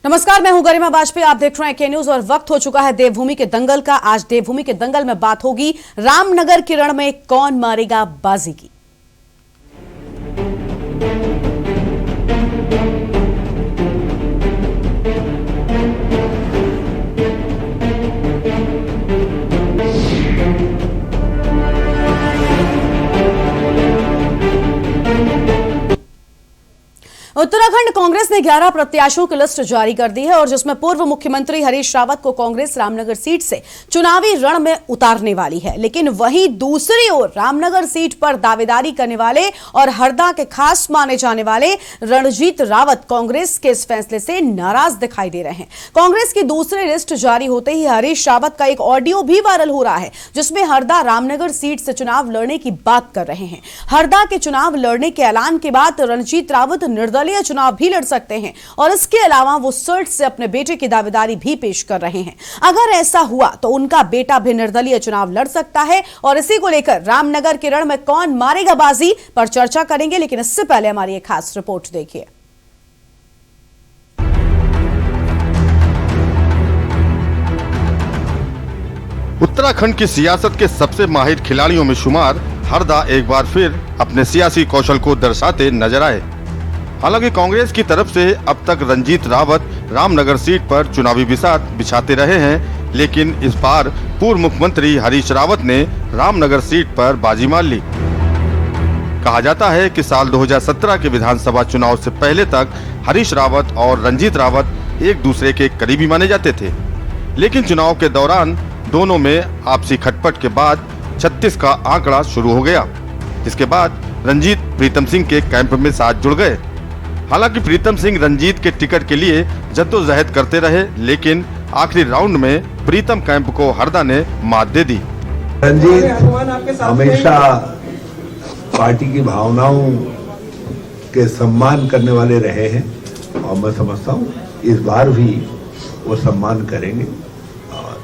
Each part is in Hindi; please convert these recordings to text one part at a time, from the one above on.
नमस्कार, मैं हूं गरिमा वाजपेयी। आप देख रहे हैं के न्यूज और वक्त हो चुका है देवभूमि के दंगल का। आज देवभूमि के दंगल में बात होगी रामनगर के रण में कौन मारेगा बाजी की। उत्तराखंड कांग्रेस ने 11 प्रत्याशियों की लिस्ट जारी कर दी है और जिसमें पूर्व मुख्यमंत्री हरीश रावत को कांग्रेस रामनगर सीट से चुनावी रण में उतारने वाली है। लेकिन वहीं दूसरी ओर रामनगर सीट पर दावेदारी करने वाले और हरदा के खास माने जाने वाले रणजीत रावत कांग्रेस के इस फैसले से नाराज दिखाई दे रहे हैं। कांग्रेस की दूसरी लिस्ट जारी होते ही हरीश रावत का एक ऑडियो भी वायरल हो रहा है जिसमें हरदा रामनगर सीट से चुनाव लड़ने की बात कर रहे हैं। हरदा के चुनाव लड़ने के ऐलान के बाद रणजीत रावत निर्दलीय चुनाव भी लड़ सकते हैं और इसके अलावा वो सर्च से अपने बेटे की दावेदारी भी पेश कर रहे हैं। अगर ऐसा हुआ तो उनका बेटा भी निर्दलीय चुनाव लड़ सकता है और इसी को लेकर रामनगर के रण में कौन मारेगा बाजी पर चर्चा करेंगे। लेकिन इससे पहले हमारी एक खास रिपोर्ट देखिए। उत्तराखंड की सियासत के सबसे माहिर खिलाड़ियों में शुमार हरदा एक बार फिर अपने सियासी कौशल को दर्शाते नजर आए। हालांकि कांग्रेस की तरफ से अब तक रणजीत रावत रामनगर सीट पर चुनावी बिसात बिछाते रहे हैं, लेकिन इस बार पूर्व मुख्यमंत्री हरीश रावत ने रामनगर सीट पर बाजी मार ली। कहा जाता है कि साल 2017 के विधानसभा चुनाव से पहले तक हरीश रावत और रणजीत रावत एक दूसरे के करीबी माने जाते थे, लेकिन चुनाव के दौरान दोनों में आपसी खटपट के बाद 36 का आंकड़ा शुरू हो गया, जिसके बाद रंजीत प्रीतम सिंह के कैंप में साथ जुड़ गए। हालांकि प्रीतम सिंह रंजीत के टिकट के लिए जद्दोजहद करते रहे, लेकिन आखिरी राउंड में प्रीतम कैंप को हरदा ने मात दे दी। रंजीत हमेशा पार्टी की भावनाओं के सम्मान करने वाले रहे हैं और मैं समझता हूँ इस बार भी वो सम्मान करेंगे और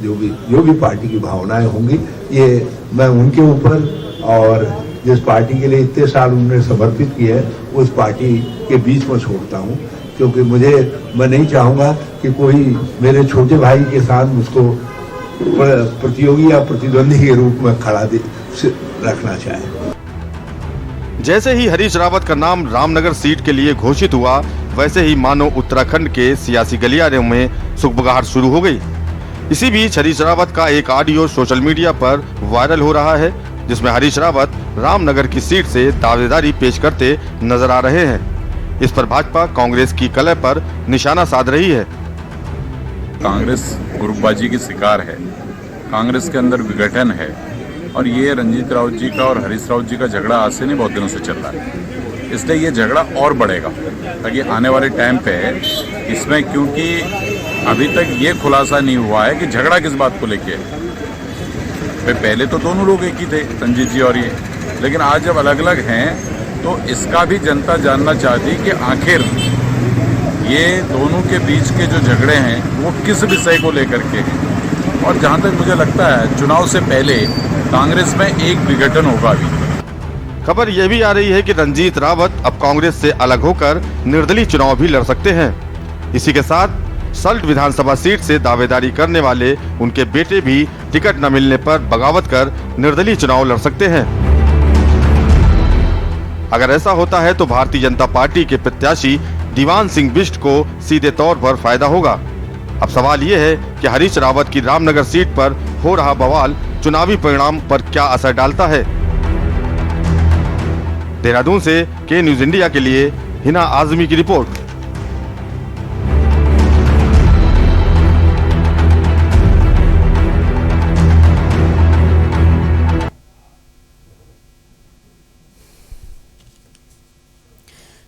जो भी पार्टी की भावनाएं होंगी ये मैं उनके ऊपर और जिस पार्टी के लिए इतने साल उन्होंने समर्पित किया है उस पार्टी के बीच में छोड़ता हूं, क्योंकि मैं नहीं चाहूंगा कि कोई मेरे छोटे भाई के साथ उसको प्रतियोगी या प्रतिद्वंदी के रूप में खड़ा रखना चाहे। जैसे ही हरीश रावत का नाम रामनगर सीट के लिए घोषित हुआ, वैसे ही मानो उत्तराखंड के सियासी गलियारों में सुगबुगाहट शुरू हो गई। इसी बीच हरीश रावत का एक ऑडियो सोशल मीडिया पर वायरल हो रहा है जिसमें हरीश रावत रामनगर की सीट से दावेदारी पेश करते नजर आ रहे हैं। इस पर भाजपा कांग्रेस की कलह पर निशाना साध रही है। कांग्रेस ग्रुपबाजी की शिकार है, कांग्रेस के अंदर विघटन है और ये रणजीत रावत जी का और हरीश रावत जी का झगड़ा आज से नहीं बहुत दिनों से चल रहा है, इसलिए ये झगड़ा और बढ़ेगा ताकि आने वाले टाइम पे इसमें, क्योंकि अभी तक ये खुलासा नहीं हुआ है कि झगड़ा किस बात को लेके। पहले तो दोनों लोग एक ही थे, रंजीत जी और ये, लेकिन आज जब अलग अलग हैं तो इसका भी जनता जानना चाहती कि आखिर ये दोनों के बीच के जो झगड़े हैं वो किस विषय को लेकर के हैं। और जहां तक मुझे लगता है चुनाव से पहले कांग्रेस में एक विघटन होगा। अभी खबर यह भी आ रही है कि रणजीत रावत अब कांग्रेस से अलग होकर निर्दलीय चुनाव भी लड़ सकते हैं। इसी के साथ सल्ट विधानसभा सीट से दावेदारी करने वाले उनके बेटे भी टिकट न मिलने पर बगावत कर निर्दलीय चुनाव लड़ सकते हैं। अगर ऐसा होता है तो भारतीय जनता पार्टी के प्रत्याशी दीवान सिंह बिष्ट को सीधे तौर पर फायदा होगा। अब सवाल ये है कि हरीश रावत की रामनगर सीट पर हो रहा बवाल चुनावी परिणाम पर क्या असर डालता है। देहरादून से के न्यूज इंडिया के लिए हिना आजमी की रिपोर्ट।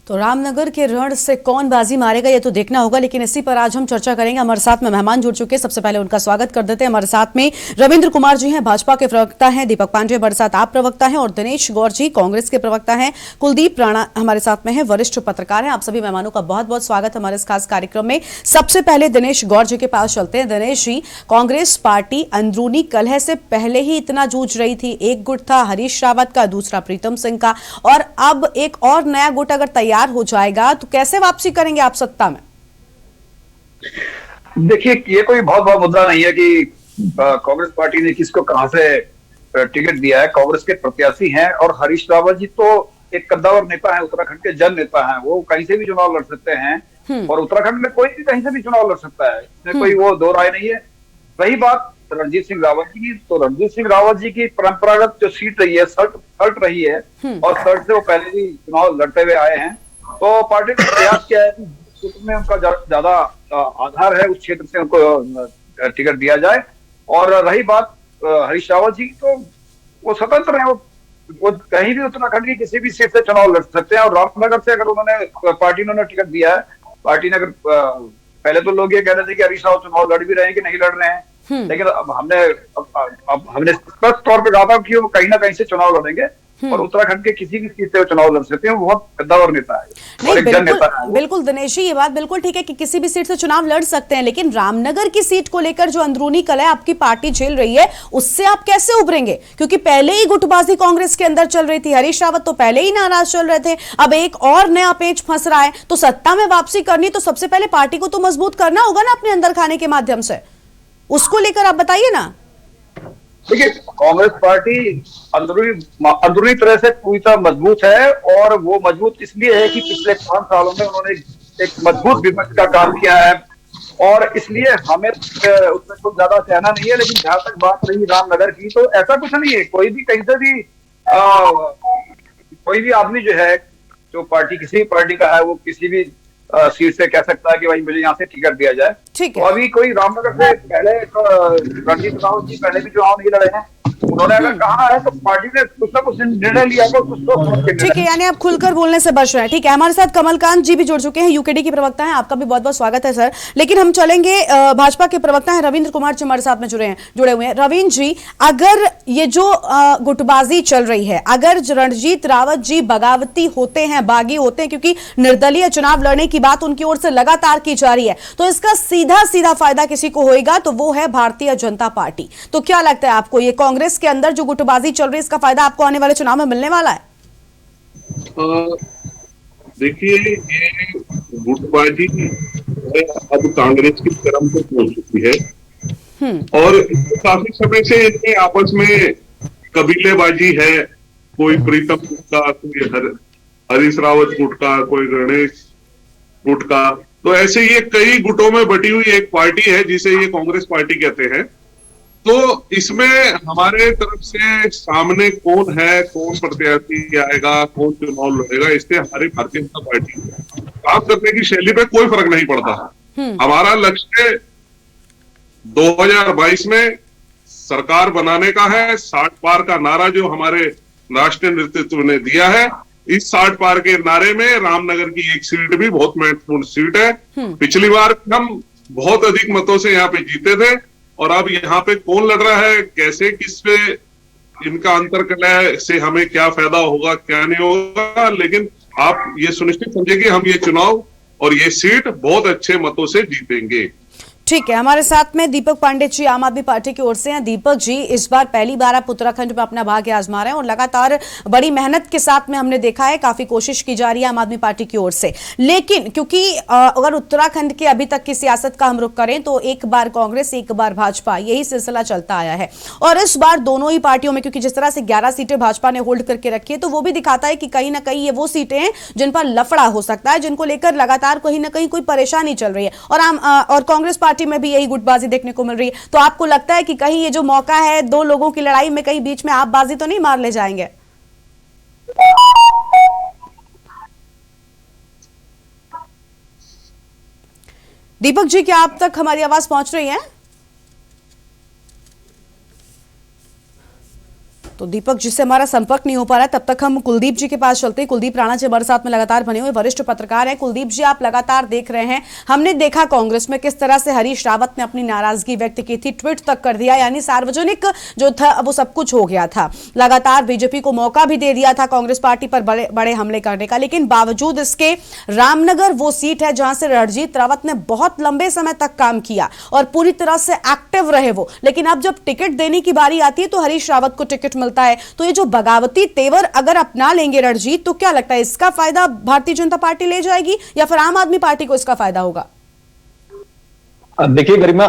तो रामनगर के रण से कौन बाजी मारेगा ये तो देखना होगा, लेकिन इसी पर आज हम चर्चा करेंगे। हमारे साथ में मेहमान जुड़ चुके हैं, सबसे पहले उनका स्वागत कर देते हैं। हमारे साथ में रविंद्र कुमार जी हैं, भाजपा के प्रवक्ता हैं, दीपक पांडे हमारे साथ आप प्रवक्ता हैं और दिनेश गौर जी कांग्रेस के प्रवक्ता हैं, कुलदीप राणा हमारे साथ में है, वरिष्ठ पत्रकार हैं। आप सभी मेहमानों का बहुत बहुत स्वागत हमारे इस खास कार्यक्रम में। सबसे पहले दिनेश गौर जी के पास चलते हैं। दिनेश जी, कांग्रेस पार्टी अंदरूनी कलह से पहले ही इतना जूझ रही थी, एक गुट था हरीश रावत का, दूसरा प्रीतम सिंह का, और अब एक और नया गुट अगर तैयार तैयार हो जाएगा तो कैसे वापसी करेंगे आप सत्ता में? देखिए, ये कोई बहुत बड़ा मुद्दा नहीं है कि कांग्रेस पार्टी ने किसको कहां से टिकट दिया है। कांग्रेस के प्रत्याशी हैं और हरीश रावत जी तो एक कद्दावर नेता है, उत्तराखंड के जन नेता हैं। वो कहीं से भी चुनाव लड़ सकते हैं और उत्तराखंड में कोई भी कहीं से भी चुनाव लड़ सकता है, इसमें कोई वो दो राय नहीं है। रही बात रणजीत सिंह रावत जी की, तो रणजीत सिंह रावत जी की परंपरागत जो सीट रही है, सल्ट रही है और सल्ट से वो पहले भी चुनाव लड़ते हुए आए हैं। तो पार्टी का प्रयास क्या है कि क्षेत्र में उनका ज्यादा आधार है, उस क्षेत्र से उनको टिकट दिया जाए। और रही बात हरीश रावत जी, तो वो स्वतंत्र है, वो कहीं भी उत्तराखंड की किसी भी सीट से चुनाव लड़ सकते हैं। और रामनगर से अगर पार्टी ने टिकट दिया है, पार्टी ने अगर पहले तो लोग ये कह रहे थे कि हरीश रावत चुनाव लड़ भी रहे हैं कि नहीं लड़ रहे हैं, लेकिन अब हमने स्पष्ट तौर पे कहा था कि वो कहीं ना कहीं से चुनाव लड़ेंगे और उत्तराखंड के किसी भी सीट से वो चुनाव लड़ सकते हैं। वो बहुत कद्दावर नेता है और एक जन नेता है। बिल्कुल दिनेश जी, ये बात बिल्कुल ठीक है कि किसी भी सीट से चुनाव लड़ सकते हैं, लेकिन रामनगर की सीट को लेकर जो अंदरूनी कलह आपकी पार्टी झेल रही है, उससे आप कैसे उभरेंगे? क्योंकि पहले ही गुटबाजी कांग्रेस के अंदर चल रही थी, हरीश रावत तो पहले ही नाराज चल रहे थे, अब एक और नया पेच फंस रहा है। तो सत्ता में वापसी करनी तो सबसे पहले पार्टी को तो मजबूत करना होगा ना अपने अंदर खाने के माध्यम से, उसको लेकर आप बताइए ना। देखिए, कांग्रेस पार्टी अंदरूनी तरह से पूरी तरह मजबूत है और वो मजबूत इसलिए है कि पिछले 5 सालों में उन्होंने एक मजबूत विपक्ष का काम किया है और इसलिए हमें उसमें कुछ ज्यादा कहना नहीं है। लेकिन जहां तक बात रही रामनगर की, तो ऐसा कुछ नहीं है, कोई भी कहीं से भी कोई भी आदमी जो है, जो पार्टी किसी भी पार्टी का है, वो किसी भी सीट से कह सकता है कि भाई मुझे यहाँ से टिकट दिया जाए। ठीक है। तो अभी कोई रामनगर से पहले रणजीत रावत जी पहले भी चुनाव नहीं लड़े हैं, उन्होंने अगर कहा है तो पार्टी ने कुछ ना कुछ निर्णय लिया तो कुछ तो ठीक है, यानी आप खुलकर बोलने से बच रहे हैं। ठीक है, हमारे साथ कमलकांत जी भी जुड़ चुके हैं, यूकेडी के प्रवक्ता हैं, आपका भी बहुत बहुत स्वागत है सर। लेकिन हम चलेंगे, भाजपा के प्रवक्ता हैं रविंद्र कुमार जी हमारे साथ में जुड़े हुए हैं। रविंद्र जी, अगर ये जो गुटबाजी चल रही है, अगर रणजीत रावत जी बगावती होते हैं, बागी होते हैं, क्योंकि निर्दलीय चुनाव लड़ने की बात उनकी ओर से लगातार की जा रही है, तो इसका सीधा सीधा फायदा किसी को होएगा, तो वो है भारतीय जनता पार्टी। तो क्या लगता है आपको, ये कांग्रेस के अंदर जो गुटबाजी चल रही है, इसका फायदा आपको आने वाले चुनाव में मिलने वाला है? देखिए, ये गुटबाजी अब कांग्रेस की तरफ से पहुंच चुकी है और काफी समय से इनके आपस में कबीलेबाजी है। कोई प्रीतम गुट का, कोई हरीश रावत गुट का, कोई गणेश गुट का, तो ऐसे ये कई गुटों में बटी हुई एक पार्टी है जिसे ये कांग्रेस पार्टी कहते हैं। तो इसमें हमारे तरफ से सामने कौन है, कौन प्रत्याशी आएगा, कौन चुनाव लड़ेगा, इससे हमारी भारतीय जनता पार्टी काम करने की शैली पे कोई फर्क नहीं पड़ता। हमारा लक्ष्य 2022 में सरकार बनाने का है। 60 पार का नारा जो हमारे राष्ट्रीय नेतृत्व ने दिया है, इस 60 पार के नारे में रामनगर की एक सीट भी बहुत महत्वपूर्ण सीट है। पिछली बार हम बहुत अधिक मतों से यहाँ पे जीते थे और अब यहाँ पे कौन लड़ रहा है, कैसे, किस पे इनका अंतर्कलह से हमें क्या फायदा होगा, क्या नहीं होगा, लेकिन आप ये सुनिश्चित समझिए कि हम ये चुनाव और ये सीट बहुत अच्छे मतों से जीतेंगे। ठीक है, हमारे साथ में दीपक पांडे जी आम आदमी पार्टी की ओर से हैं। दीपक जी, इस बार पहली बार आप उत्तराखंड में अपना भाग्य आजमा रहे हैं और लगातार बड़ी मेहनत के साथ में हमने देखा है, काफी कोशिश की जा रही है आम आदमी पार्टी की ओर से। लेकिन क्योंकि अगर उत्तराखंड के अभी तक की सियासत का हम रुख करें तो एक बार कांग्रेस, एक बार भाजपा, यही सिलसिला चलता आया है। और इस बार दोनों ही पार्टियों में, क्योंकि जिस तरह से 11 सीटें भाजपा ने होल्ड करके रखी है, तो वो भी दिखाता है कि कहीं ना कहीं ये वो सीटें हैं जिन पर लफड़ा हो सकता है, जिनको लेकर लगातार कहीं ना कहीं कोई परेशानी चल रही है। और कांग्रेस पार्टी में भी यही गुटबाजी देखने को मिल रही है। तो आपको लगता है कि कहीं ये जो मौका है दो लोगों की लड़ाई में, कहीं बीच में आप बाजी तो नहीं मार ले जाएंगे? दीपक जी, क्या आप तक हमारी आवाज पहुंच रही है? तो दीपक जी से हमारा संपर्क नहीं हो पा रहा है। तब तक हम कुलदीप जी के पास चलते हैं। कुलदीप राणा जी हमारे साथ में लगातार बने हुए वरिष्ठ पत्रकार हैं। कुलदीप जी, आप लगातार देख रहे हैं, हमने देखा कांग्रेस में किस तरह से हरीश रावत ने अपनी नाराजगी व्यक्त की थी, ट्वीट तक कर दिया, यानी सार्वजनिक जो था वो सब कुछ हो गया था। लगातार बीजेपी को मौका भी दे दिया था कांग्रेस पार्टी पर बड़े बड़े हमले करने का, लेकिन बावजूद इसके रामनगर वो सीट है जहां से रणजीत रावत ने बहुत लंबे समय तक काम किया और पूरी तरह से एक्टिव रहे वो। लेकिन अब जब टिकट देने की बारी आती है तो हरीश रावत को टिकट मिलता निकलता है। तो ये जो बगावती तेवर अगर अपना लेंगे रणजीत, तो क्या लगता है इसका फायदा भारतीय जनता पार्टी ले जाएगी या फिर आम आदमी पार्टी को इसका फायदा होगा? देखिए गरिमा,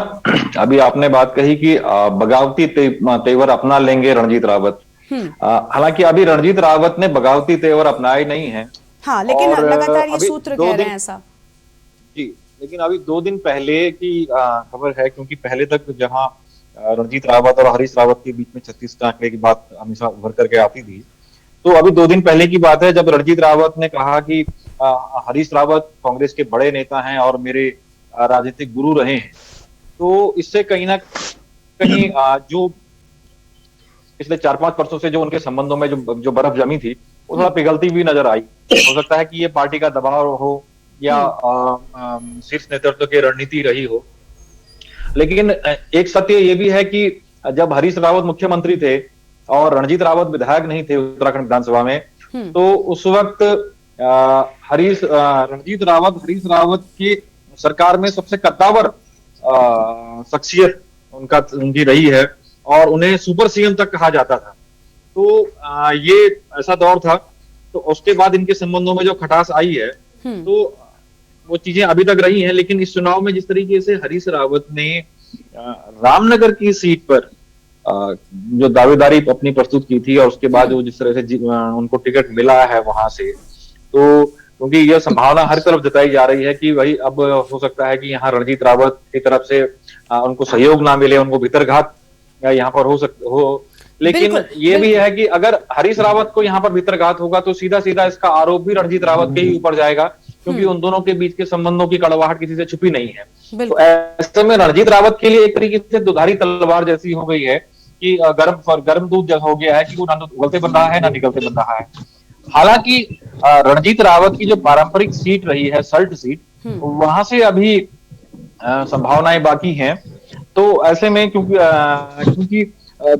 अभी आपने बात कही कि बगावती तेवर अपना लेंगे रणजीत रावत। हालांकि अभी रणजीत रावत ने बगावती तेवर अपनाए नहीं है। हाँ, लेकिन लगातार ये अभी सूत्र कह रहे हैं ऐसा। जी, लेकिन अभी 2 दिन पहले की खबर है, क्योंकि पहले तक जहां रणजीत रावत और हरीश रावत के बीच में 36 के आंकड़े की बात हमेशा उभर करके आती थी, तो अभी 2 दिन पहले की बात है जब रणजीत रावत ने कहा कि हरीश रावत कांग्रेस के बड़े नेता हैं और मेरे राजनीतिक गुरु रहे हैं। तो इससे कहीं ना कहीं जो पिछले 4-5 वर्षों से जो उनके संबंधों में जो बर्फ जमी थी वो थोड़ा पिघलती भी नजर आई। हो सकता है कि ये पार्टी का दबाव हो या शीर्ष नेतृत्व की रणनीति रही हो। लेकिन एक सत्य ये भी है कि जब हरीश रावत मुख्यमंत्री थे और रणजीत रावत विधायक नहीं थे उत्तराखंड विधानसभा में, तो उस वक्त रणजीत रावत हरीश रावत की सरकार में सबसे कद्दावर शख्सियत उनकी रही है और उन्हें सुपर सीएम तक कहा जाता था। तो ये ऐसा दौर था। तो उसके बाद इनके संबंधों में जो खटास आई है, तो वो चीजें अभी तक रही हैं। लेकिन इस चुनाव में जिस तरीके से हरीश रावत ने रामनगर की सीट पर जो दावेदारी अपनी प्रस्तुत की थी और उसके बाद वो जिस तरह से उनको टिकट मिला है वहां से, तो क्योंकि यह संभावना हर तरफ जताई जा रही है कि भाई अब हो सकता है कि यहाँ रणजीत रावत की तरफ से उनको सहयोग ना मिले, उनको भीतरघात यहाँ पर हो। लेकिन ये भी है कि अगर हरीश रावत को यहाँ पर भीतरघात होगा तो सीधा सीधा इसका आरोप भी रणजीत रावत के ही ऊपर जाएगा, क्योंकि उन दोनों के बीच के संबंधों की कड़वाहट किसी से छुपी नहीं है। तो ऐसे में रणजीत रावत के लिए एक तरीके से दुधारी तलवार जैसी हो गई है कि गर्म दूध जैसा हो गया है कि वो ना उगलते बन रहा है ना निकलते बन रहा है। हालांकि रणजीत रावत की जो पारंपरिक सीट रही है सल्ट सीट, वहां से अभी संभावनाएं बाकी हैं। तो ऐसे में क्योंकि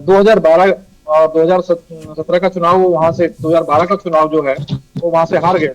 2012 और 2017 का चुनाव वहां से 2012 का चुनाव जो है वो वहां से हार गए,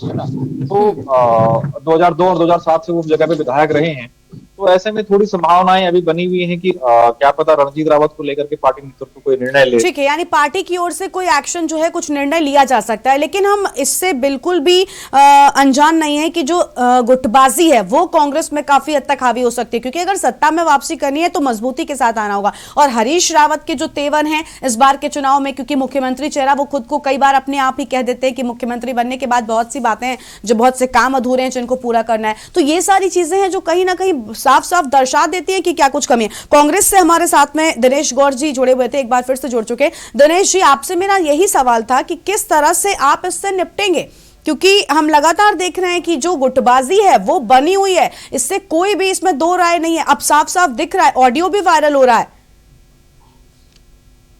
है ना। तो 2002 और 2007 से वो उस जगह पे विधायक रहे हैं। तो ऐसे में थोड़ी संभावनाएं अभी बनी हुई हैं कि क्या पता रणजीत रावत को लेकर के पार्टी नेतृत्व कोई निर्णय ले। ठीक है, यानी पार्टी की ओर से कोई एक्शन जो है कुछ निर्णय लिया जा सकता है। लेकिन हम इससे बिल्कुल भी अनजान नहीं है कि जो गुटबाजी है वो कांग्रेस में काफी हद तक हावी हो सकती है, क्योंकि अगर सत्ता में वापसी करनी है तो मजबूती के साथ आना होगा। और हरीश रावत के जो तेवर हैं इस बार के चुनाव में, क्योंकि मुख्यमंत्री चेहरा वो खुद को कई बार अपने आप ही कह देते हैं कि मुख्यमंत्री बनने के बाद बहुत सी बातें हैं, जो बहुत से काम अधूरे हैं जिनको पूरा करना है। तो ये सारी चीजें हैं जो कहीं ना कहीं साफ साफ दर्शा देती है कि क्या कुछ कमी है। कांग्रेस से हमारे साथ में दिनेश गौर जी जुड़े हुए थे, एक बार फिर से जुड़ चुके। दिनेश जी, आपसे मेरा यही सवाल था कि किस तरह से आप इससे निपटेंगे, क्योंकि हम लगातार देख रहे हैं कि जो गुटबाजी है वो बनी हुई है, इससे कोई भी इसमें दो राय नहीं है। अब साफ साफ दिख रहा है, ऑडियो भी वायरल हो रहा है।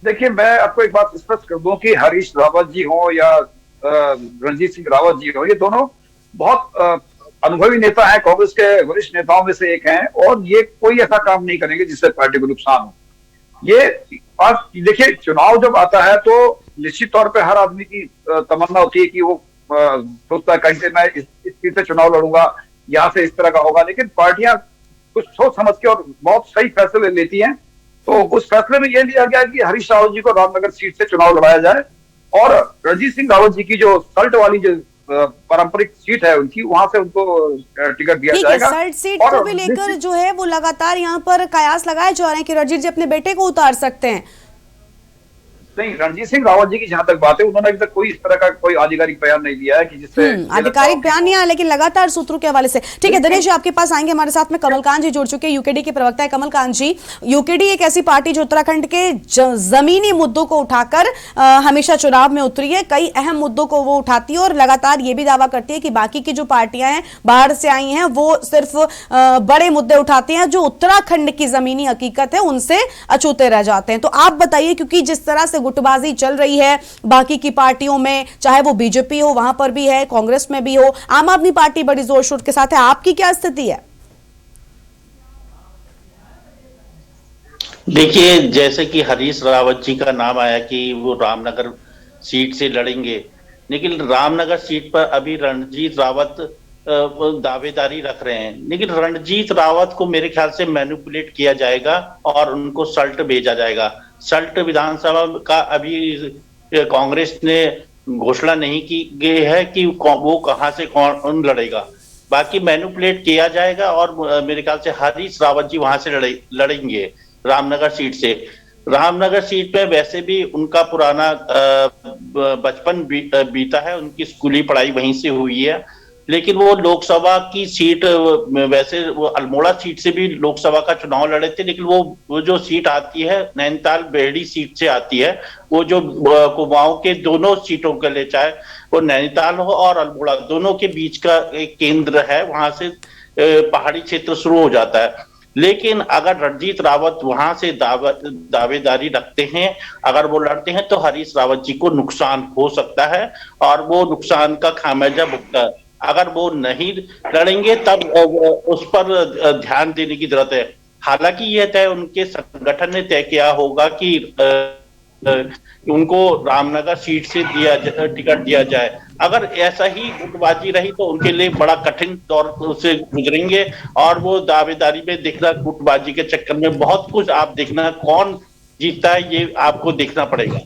देखिए, मैं आपको एक बात स्पष्ट कर दूं कि हरीश रावत जी हो या रणजीत सिंह रावत जी हो, ये दोनों बहुत अनुभवी नेता हैं, कांग्रेस के वरिष्ठ नेताओं में से एक हैं, और ये कोई ऐसा काम नहीं करेंगे जिससे पार्टी को नुकसान हो। ये देखिए, चुनाव जब आता है तो निश्चित तौर पे हर आदमी की तमन्ना होती है कि वो सोचता है कहीं से मैं इस सीट से चुनाव लड़ूंगा, यहाँ से इस तरह का होगा। लेकिन पार्टियां कुछ सोच समझ के और बहुत सही फैसले लेती हैं। तो उस फैसले में यह लिया गया कि हरीश रावत जी को रामनगर सीट से चुनाव लड़ाया जाए और रणजीत सिंह रावत जी की जो सल्ट वाली जो पारंपरिक सीट है उनकी, वहां से उनको टिकट दिया जाएगा। सल्ट सीट को भी लेकर जो है वो लगातार यहाँ पर कयास लगाए जा रहे हैं कि रणजीत जी अपने बेटे को उतार सकते हैं। नहीं, रणजीत सिंह रावत जी की जहां तक बात है, उन्होंने अभी तक कोई इस तरह का कोई आधिकारिक बयान नहीं दिया है कि जिससे आधिकारिक बयान नहीं आया, लेकिन लगातार सूत्रों के हवाले से। ठीक है दिनेश जी, आपके पास आएंगे। हमारे साथ में कमलकांत जी जुड़ चुके हैं, यूकेडी के प्रवक्ता है कमलकांत जी। यूकेडी एक ऐसी पार्टी जो उत्तराखंड के जमीनी मुद्दों को उठाकर हमेशा चुनाव में उतरी है, कई अहम मुद्दों को वो उठाती है और लगातार ये भी दावा करती है कि बाकी की जो पार्टियां हैं बाहर से आई हैं वो सिर्फ बड़े मुद्दे उठाती हैं, जो उत्तराखंड की जमीनी हकीकत है उनसे अछूते रह जाते हैं। तो आप बताइए, क्योंकि जिस तरह से गुटबाजी चल रही है बाकी की पार्टियों में, चाहे वो बीजेपी हो वहां पर भी है, कांग्रेस में भी हो, आम आदमी पार्टी बड़ी जोर शोर के साथ है, आपकी क्या स्थिति है? देखिए, जैसे कि हरीश रावत जी का नाम आया कि वो रामनगर सीट से लड़ेंगे, लेकिन रामनगर सीट पर अभी रणजीत रावत दावेदारी रख रहे हैं। लेकिन रणजीत रावत को मेरे ख्याल से मैनिपुलेट किया जाएगा और उनको सल्ट भेजा जाएगा। सल्ट विधानसभा का अभी कांग्रेस ने घोषणा नहीं की गई है कि वो कहां से कौन लड़ेगा। बाकी मैनिपुलेट किया जाएगा और मेरे ख्याल से हरीश रावत जी वहां से लड़ेंगे रामनगर सीट से। रामनगर सीट पे वैसे भी उनका पुराना बचपन बीता है, उनकी स्कूली पढ़ाई वहीं से हुई है, लेकिन वो लोकसभा की सीट, वैसे वो अल्मोड़ा सीट से भी लोकसभा का चुनाव लड़े थे, लेकिन वो जो सीट आती है नैनीताल बेहड़ी सीट से आती है, वो जो कुमाऊं के दोनों सीटों के लिए, चाहे वो नैनीताल हो और अल्मोड़ा, दोनों के बीच का एक केंद्र है, वहां से पहाड़ी क्षेत्र शुरू हो जाता है। लेकिन अगर रणजीत रावत वहां से दावेदारी रखते हैं, अगर वो लड़ते हैं, तो हरीश रावत जी को नुकसान हो सकता है और वो नुकसान का खामियाजा भुगता है। अगर वो नहीं लड़ेंगे तब उस पर ध्यान देने की जरूरत है। हालांकि यह तय उनके संगठन ने तय किया होगा कि उनको रामनगर सीट से टिकट दिया जाए। अगर ऐसा ही गुटबाजी रही तो उनके लिए बड़ा कठिन दौर से गुजरेंगे और वो दावेदारी में देखना, गुटबाजी के चक्कर में बहुत कुछ आप देखना, कौन जीतता है ये आपको देखना पड़ेगा।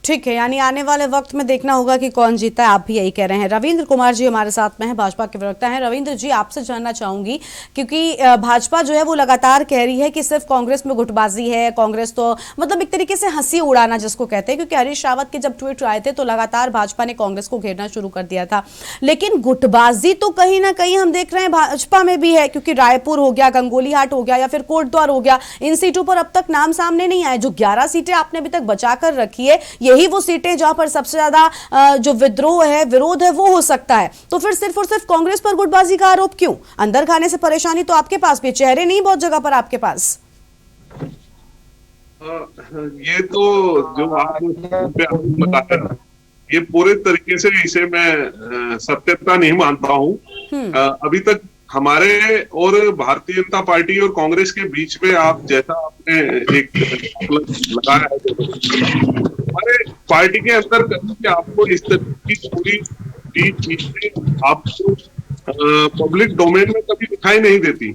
ठीक है, यानी आने वाले वक्त में देखना होगा कि कौन जीता है, आप भी यही कह रहे हैं। रविंद्र कुमार जी हमारे साथ में हैं, भाजपा के प्रवक्ता हैं। रविंद्र जी, आपसे जानना चाहूंगी, क्योंकि भाजपा जो है वो लगातार कह रही है कि सिर्फ कांग्रेस में गुटबाजी है, कांग्रेस तो मतलब एक तरीके से हंसी उड़ाना जिसको कहते हैं, क्योंकि हरीश रावत के जब ट्वीट आए थे तो लगातार भाजपा ने कांग्रेस को घेरना शुरू कर दिया था। लेकिन गुटबाजी तो कहीं ना कहीं हम देख रहे हैं भाजपा में भी है, क्योंकि रायपुर हो गया, गंगोलीहाट हो गया या फिर कोटद्वार हो गया, इन सीटों पर अब तक नाम सामने नहीं आए। जो 11 सीटें आपने अभी तक बचा कर रखी है, यही वो सीटें जहां पर सबसे ज्यादा जो विद्रोह है, विरोध है, वो हो सकता है। तो फिर सिर्फ और सिर्फ कांग्रेस पर गुटबाजी का आरोप क्यों? अंदर खाने से परेशानी तो आपके पास भी, चेहरे नहीं बहुत जगह पर आपके पास। ये तो जो आपने बताया, ये पूरे तरीके से इसे मैं सत्यता नहीं मानता हूं। अभी तक हमारे और भारतीय जनता पार्टी और कांग्रेस के बीच में, आप जैसा आपने एक लगाया है, हमारे पार्टी के अंदर कि आपको इस तरह की पूरी चीजें आपको पब्लिक डोमेन में कभी दिखाई नहीं देती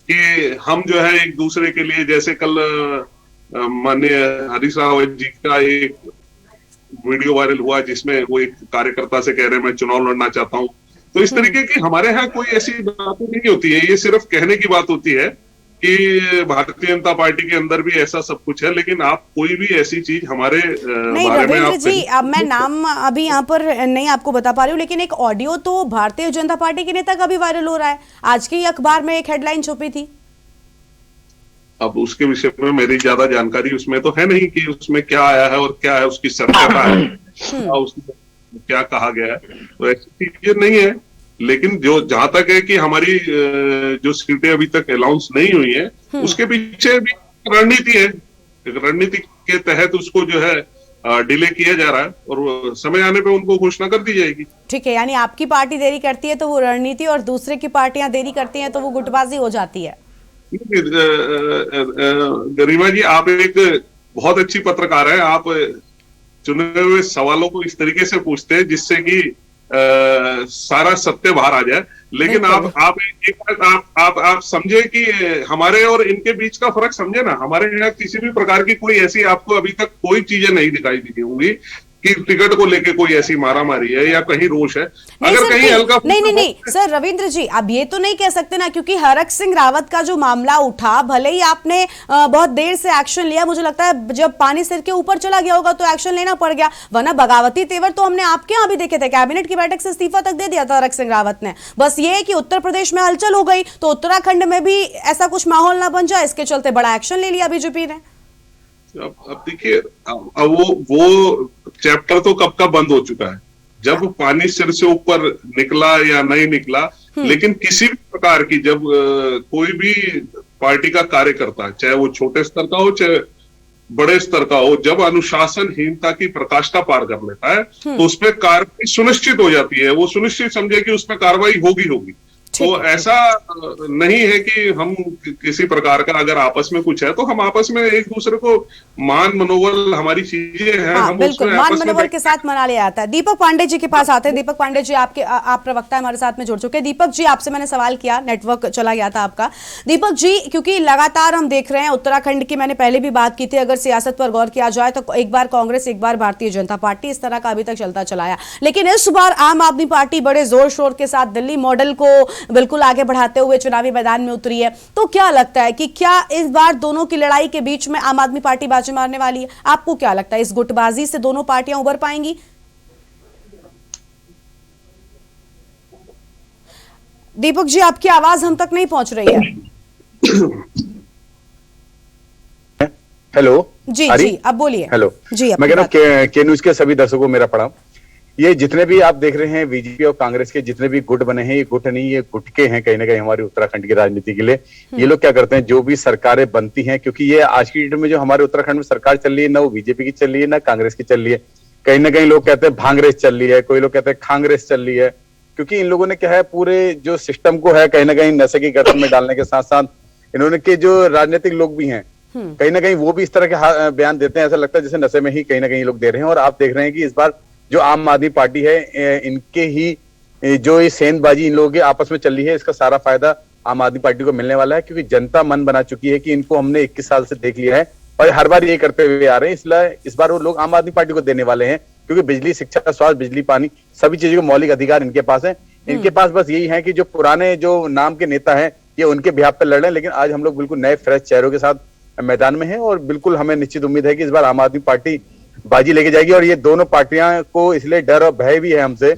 कि हम जो है एक दूसरे के लिए, जैसे कल माननीय हरीश रावत जी का एक वीडियो वायरल हुआ जिसमें वो एक कार्यकर्ता से कह रहे हैं मैं चुनाव लड़ना चाहता हूं। तो इस तरीके की हमारे यहाँ कोई ऐसी बातें नहीं होती है, ये सिर्फ कहने की बात होती है कि भारतीय जनता पार्टी के अंदर भी ऐसा सब कुछ है, लेकिन आप कोई भी ऐसी चीज हमारे नहीं बारे में रविंद्र जी, अब मैं नाम अभी यहाँ पर नहीं आपको बता पा रही हूँ, लेकिन एक ऑडियो तो भारतीय जनता पार्टी के नेता का भी वायरल हो रहा है। आज के ही अखबार में एक हेडलाइन छपी थी। अब उसके विषय में मेरी ज्यादा जानकारी उसमें तो है नहीं कि उसमें क्या आया है और क्या है उसकी सत्यता है और क्या कहा गया है, तो ऐसी चीजें नहीं है। लेकिन जो जहां तक है कि हमारी जो सीटें अभी तक अनाउंस नहीं हुई है, उसके पीछे भी रणनीति है। रणनीति के तहत उसको जो है डिले किया जा रहा है और समय आने पे उनको घोषणा कर दी जाएगी। ठीक है, यानी आपकी पार्टी देरी करती है तो वो रणनीति और दूसरे की पार्टियां देरी करती हैं तो वो गुटबाजी हो जाती है। गरिमा जी, आप एक बहुत अच्छी पत्रकार है, आप चुने हुए सवालों को इस तरीके से पूछते हैं जिससे कि सारा सत्य बाहर आ जाए। लेकिन आप समझे कि हमारे और इनके बीच का फर्क समझे ना। हमारे यहाँ किसी भी प्रकार की कोई ऐसी आपको अभी तक कोई चीजें नहीं दिखाई दी होंगी कि टिकट को लेके कोई ऐसी मारामारी है या कहीं रोष है। अगर कहीं हल्का नहीं सर, रविंद्र जी अब ये तो नहीं कह सकते ना, क्योंकि हरक सिंह रावत का जो मामला उठा, भले ही आपने बहुत देर से एक्शन लिया, मुझे लगता है जब पानी सिर के ऊपर चला गया होगा तो एक्शन लेना पड़ गया, वरना बगावती तेवर तो हमने आपके यहाँ भी देखे थे। कैबिनेट की बैठक से इस्तीफा तक दे दिया था हरक सिंह रावत ने। बस ये है कि उत्तर प्रदेश में हलचल हो गई तो उत्तराखंड में भी ऐसा कुछ माहौल ना बन जाए, इसके चलते बड़ा एक्शन ले लिया बीजेपी ने। अब देखिए, वो चैप्टर तो कब का बंद हो चुका है, जब पानी सिर से ऊपर निकला या नहीं निकला। लेकिन किसी भी प्रकार की जब कोई भी पार्टी का कार्यकर्ता, चाहे वो छोटे स्तर का हो चाहे बड़े स्तर का हो, जब अनुशासनहीनता की प्रकाष्ठा पार कर लेता है तो उसमें कार्रवाई सुनिश्चित हो जाती है। वो सुनिश्चित समझे कि उसमें कार्रवाई होगी। तो ऐसा नहीं है कि हम किसी प्रकार का अगर आपस में कुछ है तो हम आपस में एक दूसरे को मान मनोबल हमारी चीजें हैं, हाँ, हम बिल्कुल उसमें मान आपस में मनोबल के साथ मना लिया जाता है। दीपक पांडे जी के पास आते हैं। दीपक पांडे जी आप प्रवक्ता हमारे साथ में जुड़ चुके हैं। दीपक जी आपसे मैंने सवाल किया, नेटवर्क चला गया था आपका। दीपक जी, क्योंकि लगातार हम देख रहे हैं उत्तराखंड की, मैंने पहले भी बात की थी, अगर सियासत पर गौर किया जाए तो एक बार कांग्रेस एक बार भारतीय जनता पार्टी, इस तरह का अभी तक चलता चलाया। लेकिन इस बार आम आदमी पार्टी बड़े जोर शोर के साथ दिल्ली मॉडल को बिल्कुल आगे बढ़ाते हुए चुनावी मैदान में उतरी है। तो क्या लगता है कि क्या इस बार दोनों की लड़ाई के बीच में आम आदमी पार्टी बाजी मारने वाली है? आपको क्या लगता है, इस गुटबाजी से दोनों पार्टियां उबर पाएंगी? दीपक जी, आपकी आवाज हम तक नहीं पहुंच रही है। हेलो जी जी, अब बोलिए। हेलो जी, मैं कह रहा हूँ के न्यूज के सभी दर्शकों को मेरा प्रणाम। ये जितने भी आप देख रहे हैं बीजेपी और कांग्रेस के जितने भी गुट बने हैं, ये गुट नहीं, ये गुटके हैं कहीं ना कहीं हमारे उत्तराखंड की राजनीति के लिए। ये लोग क्या करते हैं, जो भी सरकारें बनती हैं, क्योंकि ये आज की डेट में जो हमारे उत्तराखंड में सरकार चल रही है, ना वो बीजेपी की चल रही है ना कांग्रेस की चल रही है। कहीं ना कहीं लोग कहते हैं भांग्रेस चल रही है, कोई लोग कहते हैं कांग्रेस चल रही है, क्योंकि इन लोगों ने क्या है पूरे जो सिस्टम को है कहीं ना कहीं नशे की गर्दन में डालने के साथ साथ इन्होंने के जो राजनीतिक लोग भी हैं कहीं ना कहीं वो भी इस तरह के बयान देते हैं, ऐसा लगता है जैसे नशे में ही कहीं ना कहीं लोग दे रहे हैं। और आप देख रहे हैं कि इस बार जो आम आदमी पार्टी है, इनके ही जो ये सेंधबाजी इन लोगों के आपस में चल रही है, इसका सारा फायदा आम आदमी पार्टी को मिलने वाला है, क्योंकि जनता मन बना चुकी है कि इनको हमने 21 साल से देख लिया है और हर बार ये करते हुए आ रहे हैं। इसलिए इस बार वो लोग आम आदमी पार्टी को देने वाले हैं, क्योंकि बिजली, शिक्षा, स्वास्थ्य, बिजली, पानी, सभी चीजों के मौलिक अधिकार इनके पास है। इनके पास बस यही है कि जो पुराने जो नाम के नेता हैं ये उनके बिहाफ पे लड़ रहे हैं, लेकिन आज हम लोग बिल्कुल नए फ्रेश चेहरों के साथ मैदान में हैं और बिल्कुल हमें निश्चित उम्मीद है कि इस बार आम आदमी पार्टी बाजी लेके जाएगी। और ये दोनों पार्टियां को इसलिए डर और भय भी है हमसे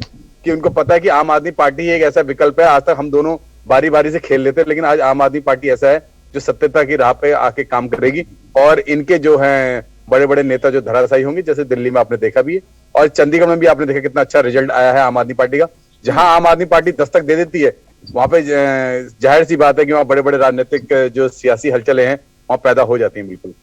कि उनको पता है कि आम आदमी पार्टी एक ऐसा विकल्प है। आज तक हम दोनों बारी बारी से खेल लेते हैं, लेकिन आज आम आदमी पार्टी ऐसा है जो सत्यता की राह पे आके काम करेगी और इनके जो हैं बड़े बड़े नेता जो धराशायी होंगे, जैसे दिल्ली में आपने देखा भी है और चंडीगढ़ में भी आपने देखा कितना अच्छा रिजल्ट आया है आम आदमी पार्टी का। जहां आम आदमी पार्टी दस्तक दे देती है वहां पे जाहिर सी बात है कि वहां बड़े बड़े राजनीतिक जो सियासी हलचलें हैं वहां पैदा हो जाती हैं। बिल्कुल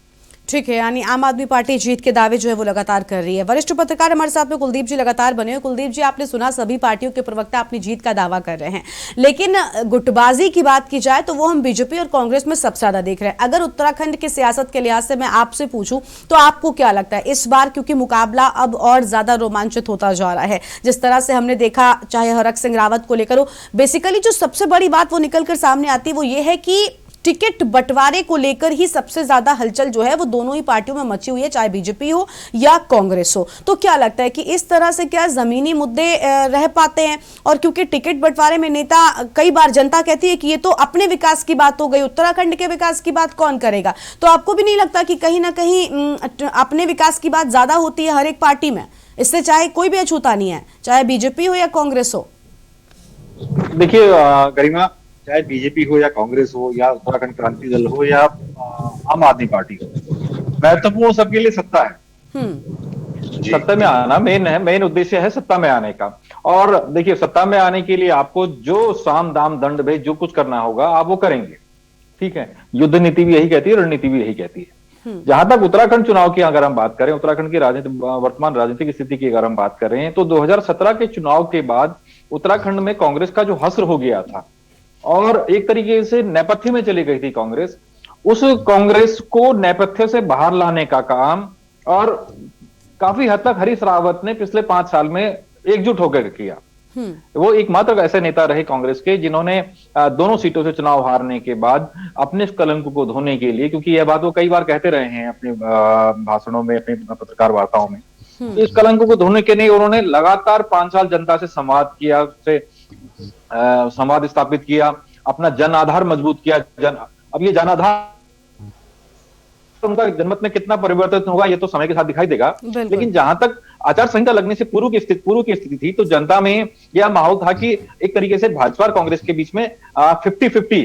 ठीक है, यानी आम आदमी पार्टी जीत के दावे जो है वो लगातार कर रही है। वरिष्ठ पत्रकार हमारे साथ में कुलदीप जी लगातार बने हुए। कुलदीप जी, आपने सुना सभी पार्टियों के प्रवक्ता अपनी जीत का दावा कर रहे हैं, लेकिन गुटबाजी की बात की जाए तो वो हम बीजेपी और कांग्रेस में सबसे ज्यादा देख रहे हैं। अगर उत्तराखंड की सियासत के लिहाज से मैं आपसे पूछूं तो आपको क्या लगता है इस बार, क्योंकि मुकाबला अब और ज्यादा रोमांचित होता जा रहा है, जिस तरह से हमने देखा चाहे हरक सिंह रावत को लेकर हो, बेसिकली जो सबसे बड़ी बात वो निकलकर सामने आती है वो ये है कि टिकट बंटवारे को लेकर ही सबसे ज्यादा हलचल जो है वो दोनों ही पार्टियों में मची हुई है, चाहे बीजेपी हो या कांग्रेस हो। तो क्या लगता है कि इस तरह से क्या जमीनी मुद्दे रह पाते हैं? और क्योंकि टिकट बंटवारे में नेता, कई बार जनता कहती है कि ये तो अपने विकास की बात हो गई, उत्तराखंड के विकास की बात कौन करेगा? तो आपको भी नहीं लगता कि कहीं ना कहीं अपने विकास की बात ज्यादा होती है हर एक पार्टी में? इससे चाहे कोई भी अछूता नहीं है, चाहे बीजेपी हो या कांग्रेस हो। देखिए गरिमा, चाहे बीजेपी हो या कांग्रेस हो या उत्तराखंड क्रांति दल हो या आम आदमी पार्टी हो, महत्वपूर्ण सबके लिए सत्ता है। सत्ता में आना मेन है, मेन उद्देश्य है सत्ता में आने का। और देखिए, सत्ता में आने के लिए आपको जो साम दाम दंड भेद जो कुछ करना होगा आप वो करेंगे, ठीक है। युद्ध नीति भी यही कहती है, रणनीति भी यही कहती है। जहां तक उत्तराखंड चुनाव की अगर हम बात करें, उत्तराखंड की वर्तमान राजनीतिक स्थिति की अगर हम बात करें तो 2017 के चुनाव के बाद उत्तराखंड में कांग्रेस का जो हश्र हो गया था और एक तरीके से नेपथ्य में चली गई थी कांग्रेस, उस कांग्रेस को नेपथ्य से बाहर लाने का काम और काफी हद तक हरीश रावत ने पिछले 5 साल में एकजुट होकर किया। वो एकमात्र ऐसे नेता रहे कांग्रेस के जिन्होंने दोनों सीटों से चुनाव हारने के बाद अपने कलंक को धोने के लिए, क्योंकि यह बात वो कई बार कहते रहे हैं अपने भाषणों में, अपनी पत्रकार वार्ताओं में, इस कलंक को धोने के लिए उन्होंने लगातार 5 साल जनता से संवाद किया, संवाद स्थापित किया, अपना जन आधार मजबूत किया। अब ये जन आधार उनका जनमत में कितना परिवर्तित होगा ये तो समय के साथ दिखाई देगा, लेकिन जहां तक आचार संहिता लगने से पूर्व की स्थिति थी तो जनता में यह माहौल था कि एक तरीके से भाजपा और कांग्रेस के बीच में 50-50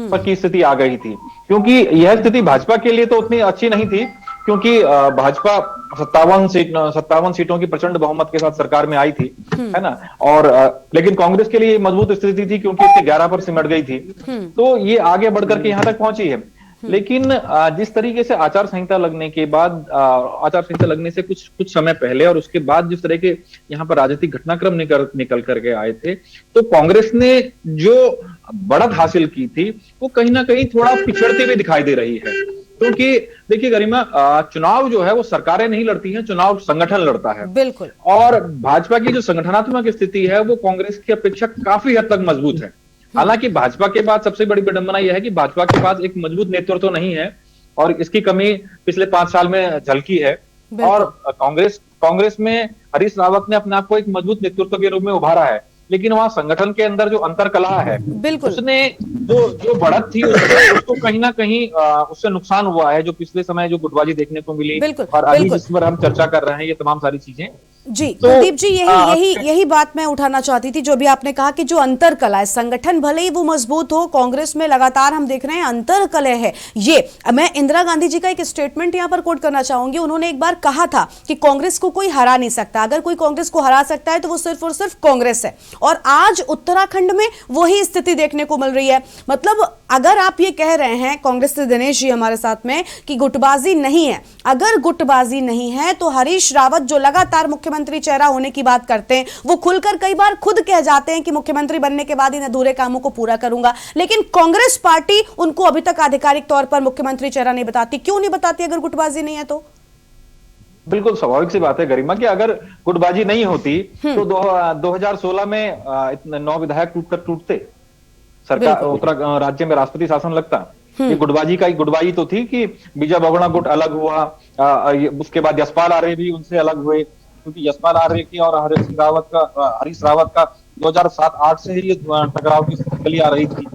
पर की स्थिति आ गई थी। क्योंकि यह स्थिति भाजपा के लिए तो उतनी अच्छी नहीं थी, क्योंकि भाजपा 57 सीटों की प्रचंड बहुमत के साथ सरकार में आई थी, है ना। और लेकिन कांग्रेस के लिए मजबूत स्थिति थी क्योंकि उसके 11 पर सिमट गई थी, तो ये आगे बढ़कर के यहां तक पहुंची है। लेकिन जिस तरीके से आचार संहिता लगने के बाद, आचार संहिता लगने से कुछ समय पहले और उसके बाद जिस तरह के यहाँ पर राजनीतिक घटनाक्रम निकल करके आए थे, तो कांग्रेस ने जो बढ़त हासिल की थी वो कहीं ना कहीं थोड़ा पिछड़ते हुए दिखाई दे रही है। क्योंकि देखिए गरिमा, चुनाव जो है वो सरकारें नहीं लड़ती हैं, चुनाव संगठन लड़ता है। बिल्कुल। और भाजपा की जो संगठनात्मक स्थिति है वो कांग्रेस की अपेक्षा काफी हद तक मजबूत है। हालांकि भाजपा के बाद सबसे बड़ी विडंबना यह है कि भाजपा के पास एक मजबूत नेतृत्व तो नहीं है और इसकी कमी पिछले 5 साल में झलकी है। और कांग्रेस में हरीश रावत ने अपने आप को एक मजबूत नेतृत्व के रूप में उभारा है, लेकिन वहां संगठन के अंदर जो अंतरकलह है, उसने जो बढ़त थी उसको कहीं ना कहीं उससे नुकसान हुआ है, जो पिछले समय जो गुटबाजी देखने को मिली। और अभी जिस पर हम चर्चा कर रहे हैं ये तमाम सारी चीजें। जी कुलदीप जी, यही बात मैं उठाना चाहती थी, जो भी आपने कहा कि जो अंतरकलह है, संगठन भले ही वो मजबूत हो, कांग्रेस में लगातार हम देख रहे हैं अंतरकलह है। ये मैं इंदिरा गांधी जी का एक स्टेटमेंट यहां पर कोट करना चाहूंगी। उन्होंने एक बार कहा था कि कांग्रेस को कोई हरा नहीं सकता, अगर कोई कांग्रेस को हरा सकता है तो वो सिर्फ और सिर्फ कांग्रेस है। और आज उत्तराखंड में वही स्थिति देखने को मिल रही है। मतलब अगर आप ये कह रहे हैं, कांग्रेस से दिनेश जी हमारे साथ में, कि गुटबाजी नहीं है, अगर गुटबाजी नहीं है तो हरीश रावत जो लगातार मुख्यमंत्री चेहरा होने की बात करते हैं, वो खुलकर कई बार खुद कह जाते हैं कि मुख्यमंत्री बनने के बाद इन अधूरे कामों को पूरा करूंगा, लेकिन कांग्रेस पार्टी उनको अभी तक आधिकारिक तौर पर मुख्यमंत्री चेहरा नहीं बताती। क्यों नहीं बताती अगर गुटबाजी नहीं है तो? बिल्कुल स्वाभाविक सी बात है गरिमा कि अगर गुटबाजी नहीं होती तो 2016 में 9 विधायक टूटते, सरकार उत्तराखंड राज्य में राष्ट्रपति शासन लगता। ये गुटबाजी तो थी कि बीजा बगुणा गुट अलग हुआ, उसके बाद यशपाल आर्य भी उनसे अलग हुए, क्योंकि यशपाल आर्य की और हरीश रावत का 2007-8 से ही ये टकराव की स्थिति आ रही थी।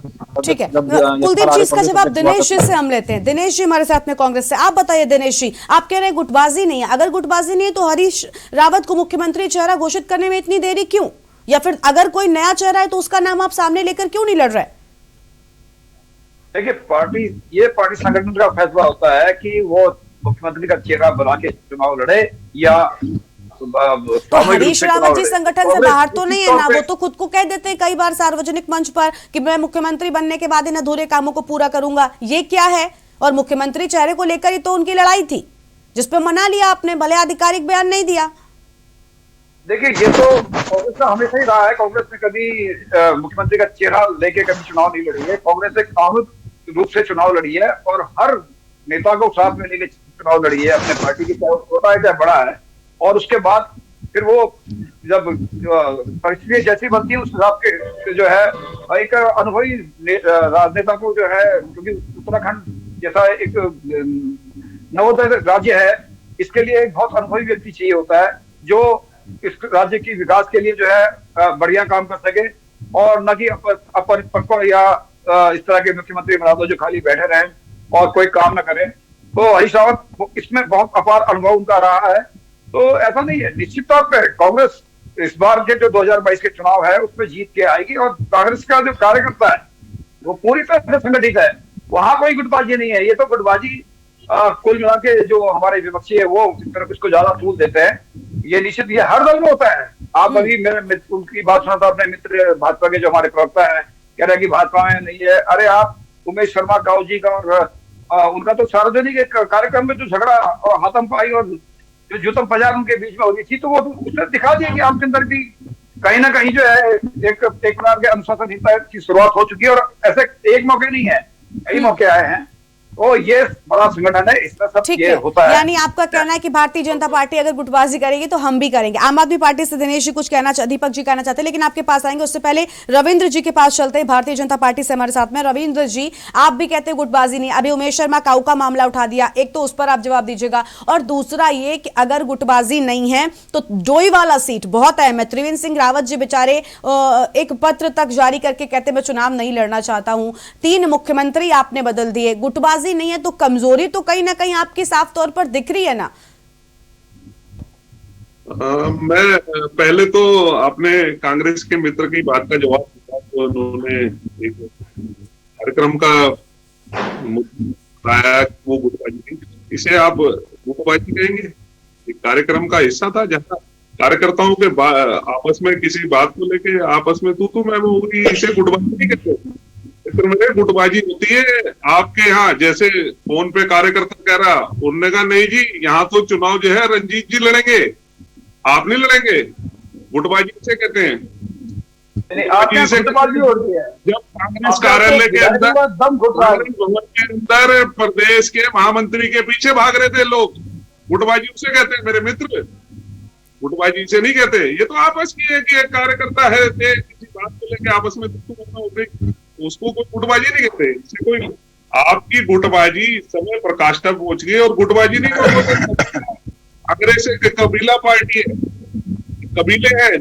ठीक है कुलदीप जी, इसका जवाब दिनेश जी से हम लेते हैं। दिनेश जी हमारे साथ में कांग्रेस से, आप बताइए दिनेश जी, आप कह रहे हैं गुटबाजी नहीं है, अगर गुटबाजी नहीं है तो हरीश रावत को मुख्यमंत्री चेहरा घोषित करने में इतनी देरी क्यों? या फिर अगर कोई नया चेहरा है तो उसका नाम आप सामने लेकर क्यों नहीं लड़ रहे? देखिए, पार्टी संगठन का फैसला होता है कि वो मुख्यमंत्री का चेहरा बना के चुनाव लड़े या तो हरीश रावत जी संगठन से बाहर तो नहीं है ना, वो तो खुद को कह देते हैं कई बार सार्वजनिक मंच पर कि मैं मुख्यमंत्री बनने के बाद इन अधूरे कामों को पूरा करूंगा। ये क्या है? और मुख्यमंत्री चेहरे को लेकर ही तो उनकी लड़ाई थी, जिसपे मना लिया आपने, भले आधिकारिक बयान नहीं दिया। देखिए, ये तो कांग्रेस का हमेशा ही रहा है। कांग्रेस ने कभी मुख्यमंत्री का चेहरा लेके कभी चुनाव नहीं लड़ी है। कांग्रेस एक सामूहिक रूप से चुनाव लड़ी है और हर नेता को साथ में लेके चुनाव लड़ी है अपने पार्टी की, चाहे छोटा है चाहे बड़ा है। और उसके बाद फिर वो जब परिस्थिति जैसी बनती है उस हिसाब के जो है एक अनुभवी राजनेता को जो है, क्योंकि उत्तराखंड जैसा एक नवोदय राज्य है, इसके लिए एक बहुत अनुभवी व्यक्ति चाहिए होता है जो इस राज्य की विकास के लिए जो है बढ़िया काम कर सके, और न कि अपरिपक्व या इस तरह के मुख्यमंत्री बना दो जो खाली बैठे रहें और कोई काम न करें। तो हरीश रावत इसमें बहुत अपार अनुभव उनका रहा है। तो ऐसा नहीं है, निश्चित तौर पर कांग्रेस इस बार के जो 2022 के चुनाव है उसमें जीत के आएगी। और कांग्रेस का जो कार्यकर्ता है वो पूरी तरह से संगठित है, वहां कोई गुटबाजी नहीं है। ये तो गुटबाजी कुल मिला के जो हमारे विपक्षी है वो इस तरफ इसको ज्यादा फूल देते हैं। ये निश्चित ये हर दल में होता है। आप अभी मेरे मित्र उनकी बात सुना था, अपने मित्र भाजपा के जो हमारे प्रवक्ता है कह रहे हैं कि भाजपा में नहीं है। अरे आप उमेश शर्मा काऊ जी का और उनका तो सार्वजनिक कार्यक्रम में जो झगड़ा और हाथम-पाई और जो जूतम पजार उनके बीच में होनी थी, तो वो उसने दिखा दिया कि आपके अंदर भी कहीं ना कहीं जो है एक प्रकार के अनुशासनहीनता की शुरुआत हो चुकी है। और ऐसे एक मौके नहीं है, कई मौके आए हैं। तो ये बड़ा संगठन है, इसमें सब ये होता है। यानी आपका कहना है कि भारतीय जनता पार्टी अगर गुटबाजी करेगी तो हम भी करेंगे। आम आदमी पार्टी से दिनेश जी कुछ कहना, दीपक जी कहना चाहते हैं, लेकिन आपके पास आएंगे। उससे पहले रविंद्र जी के पास चलते हैं, भारतीय जनता पार्टी से हमारे साथ में। रविंद्र जी, आप भी कहते हैं गुटबाजी नहीं, अभी उमेश शर्मा काऊ का मामला उठा दिया, एक तो उस पर आप जवाब दीजिएगा, और दूसरा ये कि अगर गुटबाजी नहीं है तो डोईवाला सीट बहुत अहम है। त्रिवेंद्र सिंह रावत जी बेचारे एक पत्र तक जारी करके कहते मैं चुनाव नहीं लड़ना चाहता हूं। 3 मुख्यमंत्री आपने बदल दिए, गुटबाजी नहीं है तो कमजोरी तो कहीं ना कहीं आपकी साफ तौर पर दिख रही है ना? मैं पहले तो आपने कांग्रेस के मित्र की बात का जवाब दिया, तो उन्होंने एक कार्यक्रम का बताया वो गुटबाजी, इसे आप गुटबाजी कहेंगे? एक कार्यक्रम का हिस्सा था जहां कार्यकर्ताओं के आपस में किसी बात को लेके आपस में तू मैं होगी, इसे गुटबाजी नहीं कहते। फिर मेरे गुटबाजी होती होती है आपके यहाँ, जैसे फोन पे कार्यकर्ता कह रहा, उन्होंने कहा नहीं जी यहाँ तो चुनाव जो है रंजीत जी लड़ेंगे, आप नहीं लड़ेंगे, गुटबाजी से कहते हैं। गुटबाजी हो रही है जब कांग्रेस कार्यालय के अंदर, भवन के अंदर प्रदेश के महामंत्री के पीछे भाग रहे थे लोग, गुटबाजी उसे कहते हैं मेरे मित्र, गुटबाजी से नहीं कहते। ये तो आपस की है कि एक कार्यकर्ता है किसी बात को लेकर आपस में हो गई, उसको कोई गुटबाजी नहीं कहते। इससे कोई आपकी गुटबाजी समय प्रकाश तक पहुंच गई और गुटबाजी नहीं कहते। कांग्रेस एक कबीला पार्टी है, कबीले हैं,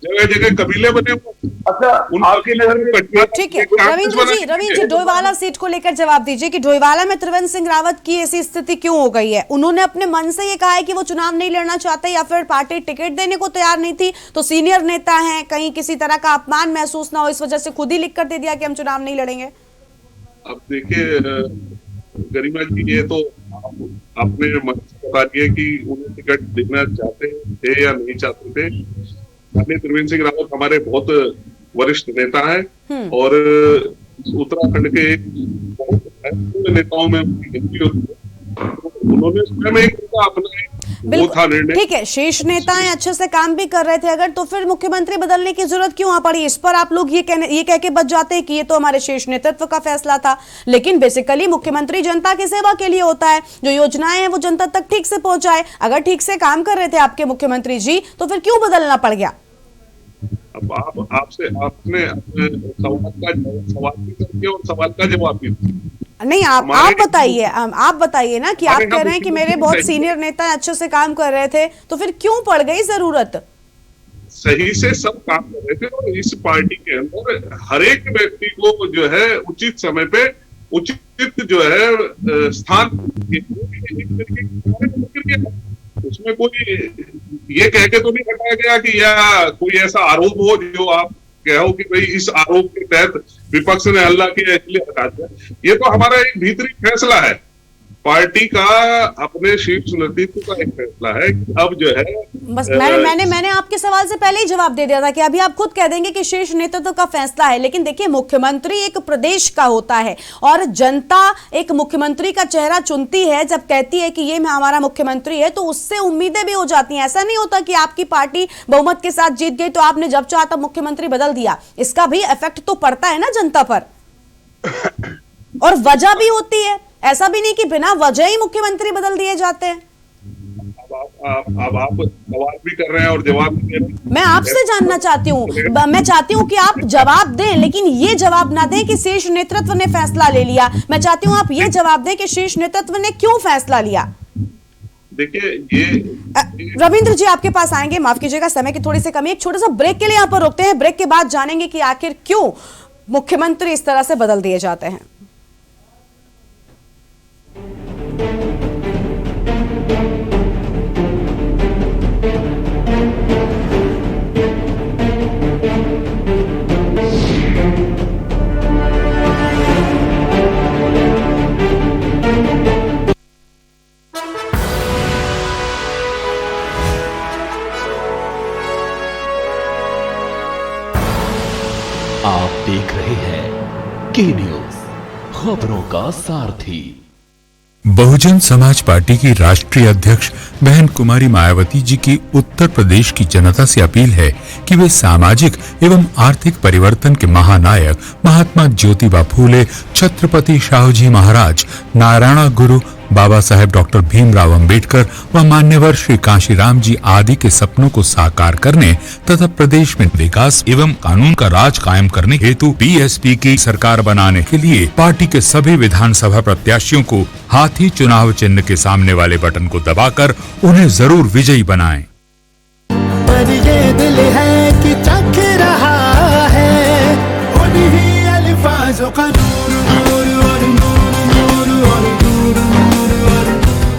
जगह जगह कबीले बने हुए। अच्छा, आपकी नजर में ठीक है रविंद्र जी डोईवाला सीट को लेकर जवाब दीजिए कि डोईवाला में त्रिवेंद्र सिंह रावत की ऐसी स्थिति क्यों हो गई है? उन्होंने अपने मन से ये कहा है कि वो चुनाव नहीं लड़ना चाहते या फिर पार्टी टिकट देने को तैयार नहीं थी, तो सीनियर नेता हैं, कहीं किसी तरह का अपमान महसूस ना हो इस वजह से खुद ही लिख कर दे दिया कि हम चुनाव नहीं लड़ेंगे? अब देखिए गरिमा जी, ये तो आपने मन से बता दिया कि उन्हें टिकट देना चाहते थे या नहीं चाहते थे। माननीय त्रिवेंद्र सिंह रावत हमारे बहुत वरिष्ठ नेता है और उत्तराखंड के बहुत महत्वपूर्ण नेताओं में उन्होंने स्वयं एक अपना वो था निर्णय। ठीक है, शीर्ष नेता हैं, अच्छे से काम भी कर रहे थे, अगर तो फिर मुख्यमंत्री बदलने की जरूरत क्यों आ पड़ी? इस पर आप लोग ये कह के बच जाते हैं कि ये तो हमारे शीर्ष नेतृत्व का फैसला था, लेकिन बेसिकली मुख्यमंत्री जनता की सेवा के लिए होता है, जो योजनाएं हैं वो जनता तक ठीक से पहुंचाए। अगर ठीक से काम कर रहे थे आपके मुख्यमंत्री जी तो फिर क्यों बदलना पड़ गया? अब आपसे आपने सवाल भी कर दिया और सवाल का जवाब भी नहीं, आप बताइए ना कि आप कह रहे हैं कि मेरे बहुत सीनियर नेता अच्छे से काम कर रहे थे, तो फिर क्यों पड़ गई जरूरत? सही से सब काम कर रहे थे और इस पार्टी के अंदर हर एक व्यक्ति को जो है उचित समय पे उचित जो है स्थान, उसमें कोई ये कह के तो नहीं हटाया गया कि या कोई ऐसा आरोप हो जो आप कहो कि भाई इस आरोप के तहत विपक्ष ने हल्ला किया इसलिए हटा दिया। ये तो हमारा एक भीतरी फैसला है, पार्टी का अपने शीर्ष नेतृत्व का एक फैसला है कि अब जो है बस मैंने आपके सवाल से पहले ही जवाब दे दिया था कि अभी आप खुद कह देंगे कि शीर्ष नेतृत्व का फैसला है, लेकिन देखिए मुख्यमंत्री एक प्रदेश का होता है और जनता एक मुख्यमंत्री का चेहरा चुनती है। जब कहती है कि ये हमारा मुख्यमंत्री है तो उससे उम्मीदें भी हो जाती हैं। ऐसा नहीं होता कि आपकी पार्टी बहुमत के साथ जीत गई तो आपने जब चाहा तब मुख्यमंत्री बदल दिया, इसका भी इफेक्ट तो पड़ता है ना जनता पर, और वजह भी होती है। ऐसा भी नहीं कि बिना वजह ही मुख्यमंत्री बदल दिए जाते हैं। अब आप सवाल भी कर रहे हैं और जवाब भी दे रहे हैं। मैं आपसे जानना चाहती हूँ, मैं चाहती हूँ कि आप जवाब दें, लेकिन ये जवाब ना दें कि शीर्ष नेतृत्व ने फैसला ले लिया। मैं चाहती हूँ आप ये जवाब दें कि शीर्ष नेतृत्व ने क्यों फैसला लिया। देखिए ये रविंद्र जी आपके पास आएंगे, माफ कीजिएगा समय की थोड़ी सी कमी, एक छोटा सा ब्रेक के लिए यहाँ पर रोकते हैं। ब्रेक के बाद जानेंगे कि आखिर क्यों मुख्यमंत्री इस तरह से बदल दिए जाते हैं। आप देख रहे हैं के न्यूज, खबरों का सारथी। बहुजन समाज पार्टी की राष्ट्रीय अध्यक्ष बहन कुमारी मायावती जी की उत्तर प्रदेश की जनता से अपील है कि वे सामाजिक एवं आर्थिक परिवर्तन के महानायक महात्मा ज्योतिबा फूले, छत्रपति शाहूजी महाराज, नारायण गुरु बाबा साहेब डॉक्टर भीमराव अंबेडकर व मान्यवर श्री कांशीराम जी आदि के सपनों को साकार करने तथा प्रदेश में विकास एवं कानून का राज कायम करने हेतु बीएसपी की सरकार बनाने के लिए पार्टी के सभी विधानसभा प्रत्याशियों को हाथी चुनाव चिन्ह के सामने वाले बटन को दबाकर उन्हें जरूर विजयी बनाएं। पर ये दिल है कि चख रहा है उन्हीं अल्फाजों का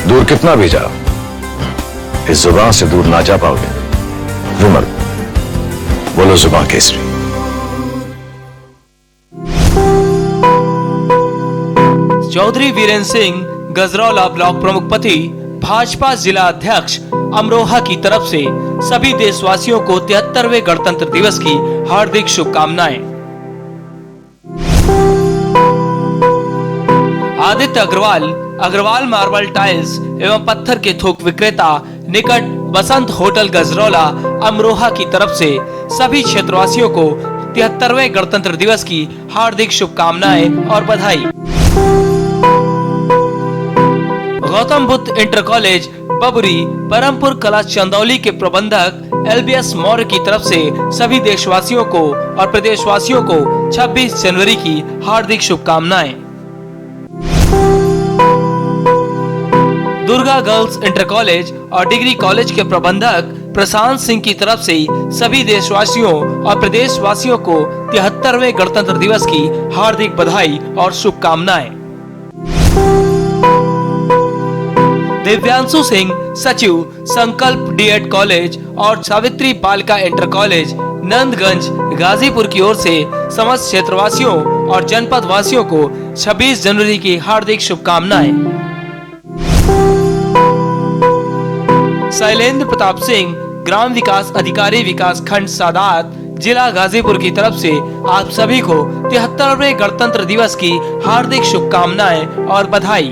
दूर कितना भी जाओ, इस जुबान से दूर ना जा पाओगे। विमल, बोलो जुबान केसरी। चौधरी वीरेंद्र सिंह गजरौला ब्लॉक प्रमुख पति भाजपा जिला अध्यक्ष अमरोहा की तरफ से सभी देशवासियों को 73वें गणतंत्र दिवस की हार्दिक शुभकामनाएं। आदित्य अग्रवाल, अग्रवाल मार्बल टाइल्स एवं पत्थर के थोक विक्रेता निकट बसंत होटल गजरौला अमरोहा की तरफ से सभी क्षेत्रवासियों को 73वें गणतंत्र दिवस की हार्दिक शुभकामनाएं और बधाई। गौतम बुद्ध इंटर कॉलेज बबुरी परमपुर कला चंदौली के प्रबंधक एलबीएस मौर्य की तरफ से सभी देशवासियों को और प्रदेशवासियों को 26 जनवरी की हार्दिक शुभकामनाएं। दुर्गा गर्ल्स इंटर कॉलेज और डिग्री कॉलेज के प्रबंधक प्रशांत सिंह की तरफ से सभी देशवासियों और प्रदेशवासियों को 73वें गणतंत्र दिवस की हार्दिक बधाई और शुभकामनाएं। दिव्यांशु सिंह सचिव संकल्प डीएड कॉलेज और सावित्री बालिका इंटर कॉलेज नंदगंज गाजीपुर की ओर से समस्त क्षेत्रवासियों और जनपद वासियों को 26 जनवरी की हार्दिक शुभकामनाएं। शैलेंद्र प्रताप सिंह ग्राम विकास अधिकारी विकास खंड सादात जिला गाजीपुर की तरफ से आप सभी को 73वें गणतंत्र दिवस की हार्दिक शुभकामनाएं और बधाई।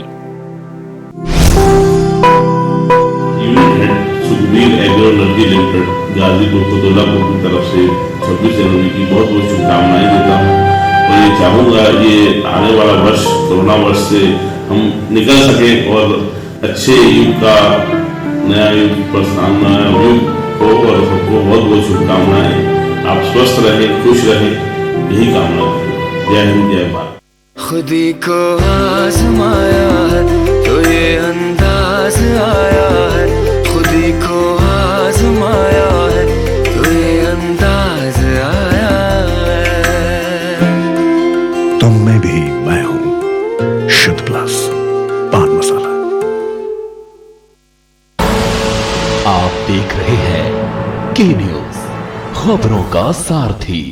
Sukhbir agro energy limited Ghazipur Kotolapur की तरफ से 26 जनवरी की बहुत बहुत शुभकामनाएं देता हूँ और ये चाहूँगा ये आने वाला वर्ष कोरोना वर्ष से हम निकल सके और अच्छे युग का नया युग प्रस्थान नया युग हो और सबको बहुत बहुत शुभकामनाएं। आप स्वस्थ रहें, खुश रहें, यही कामना है। जय हिंद, जय भारत। खुदी को आजमाया है तो ये अंदाज आया है, खुदी को आजमाया है तो ये अंदाज आया है। तुम में भी मैं हूं, शुद्ध प्लस पान मसाला। आप देख रहे हैं के न्यूज, खबरों का सारथी।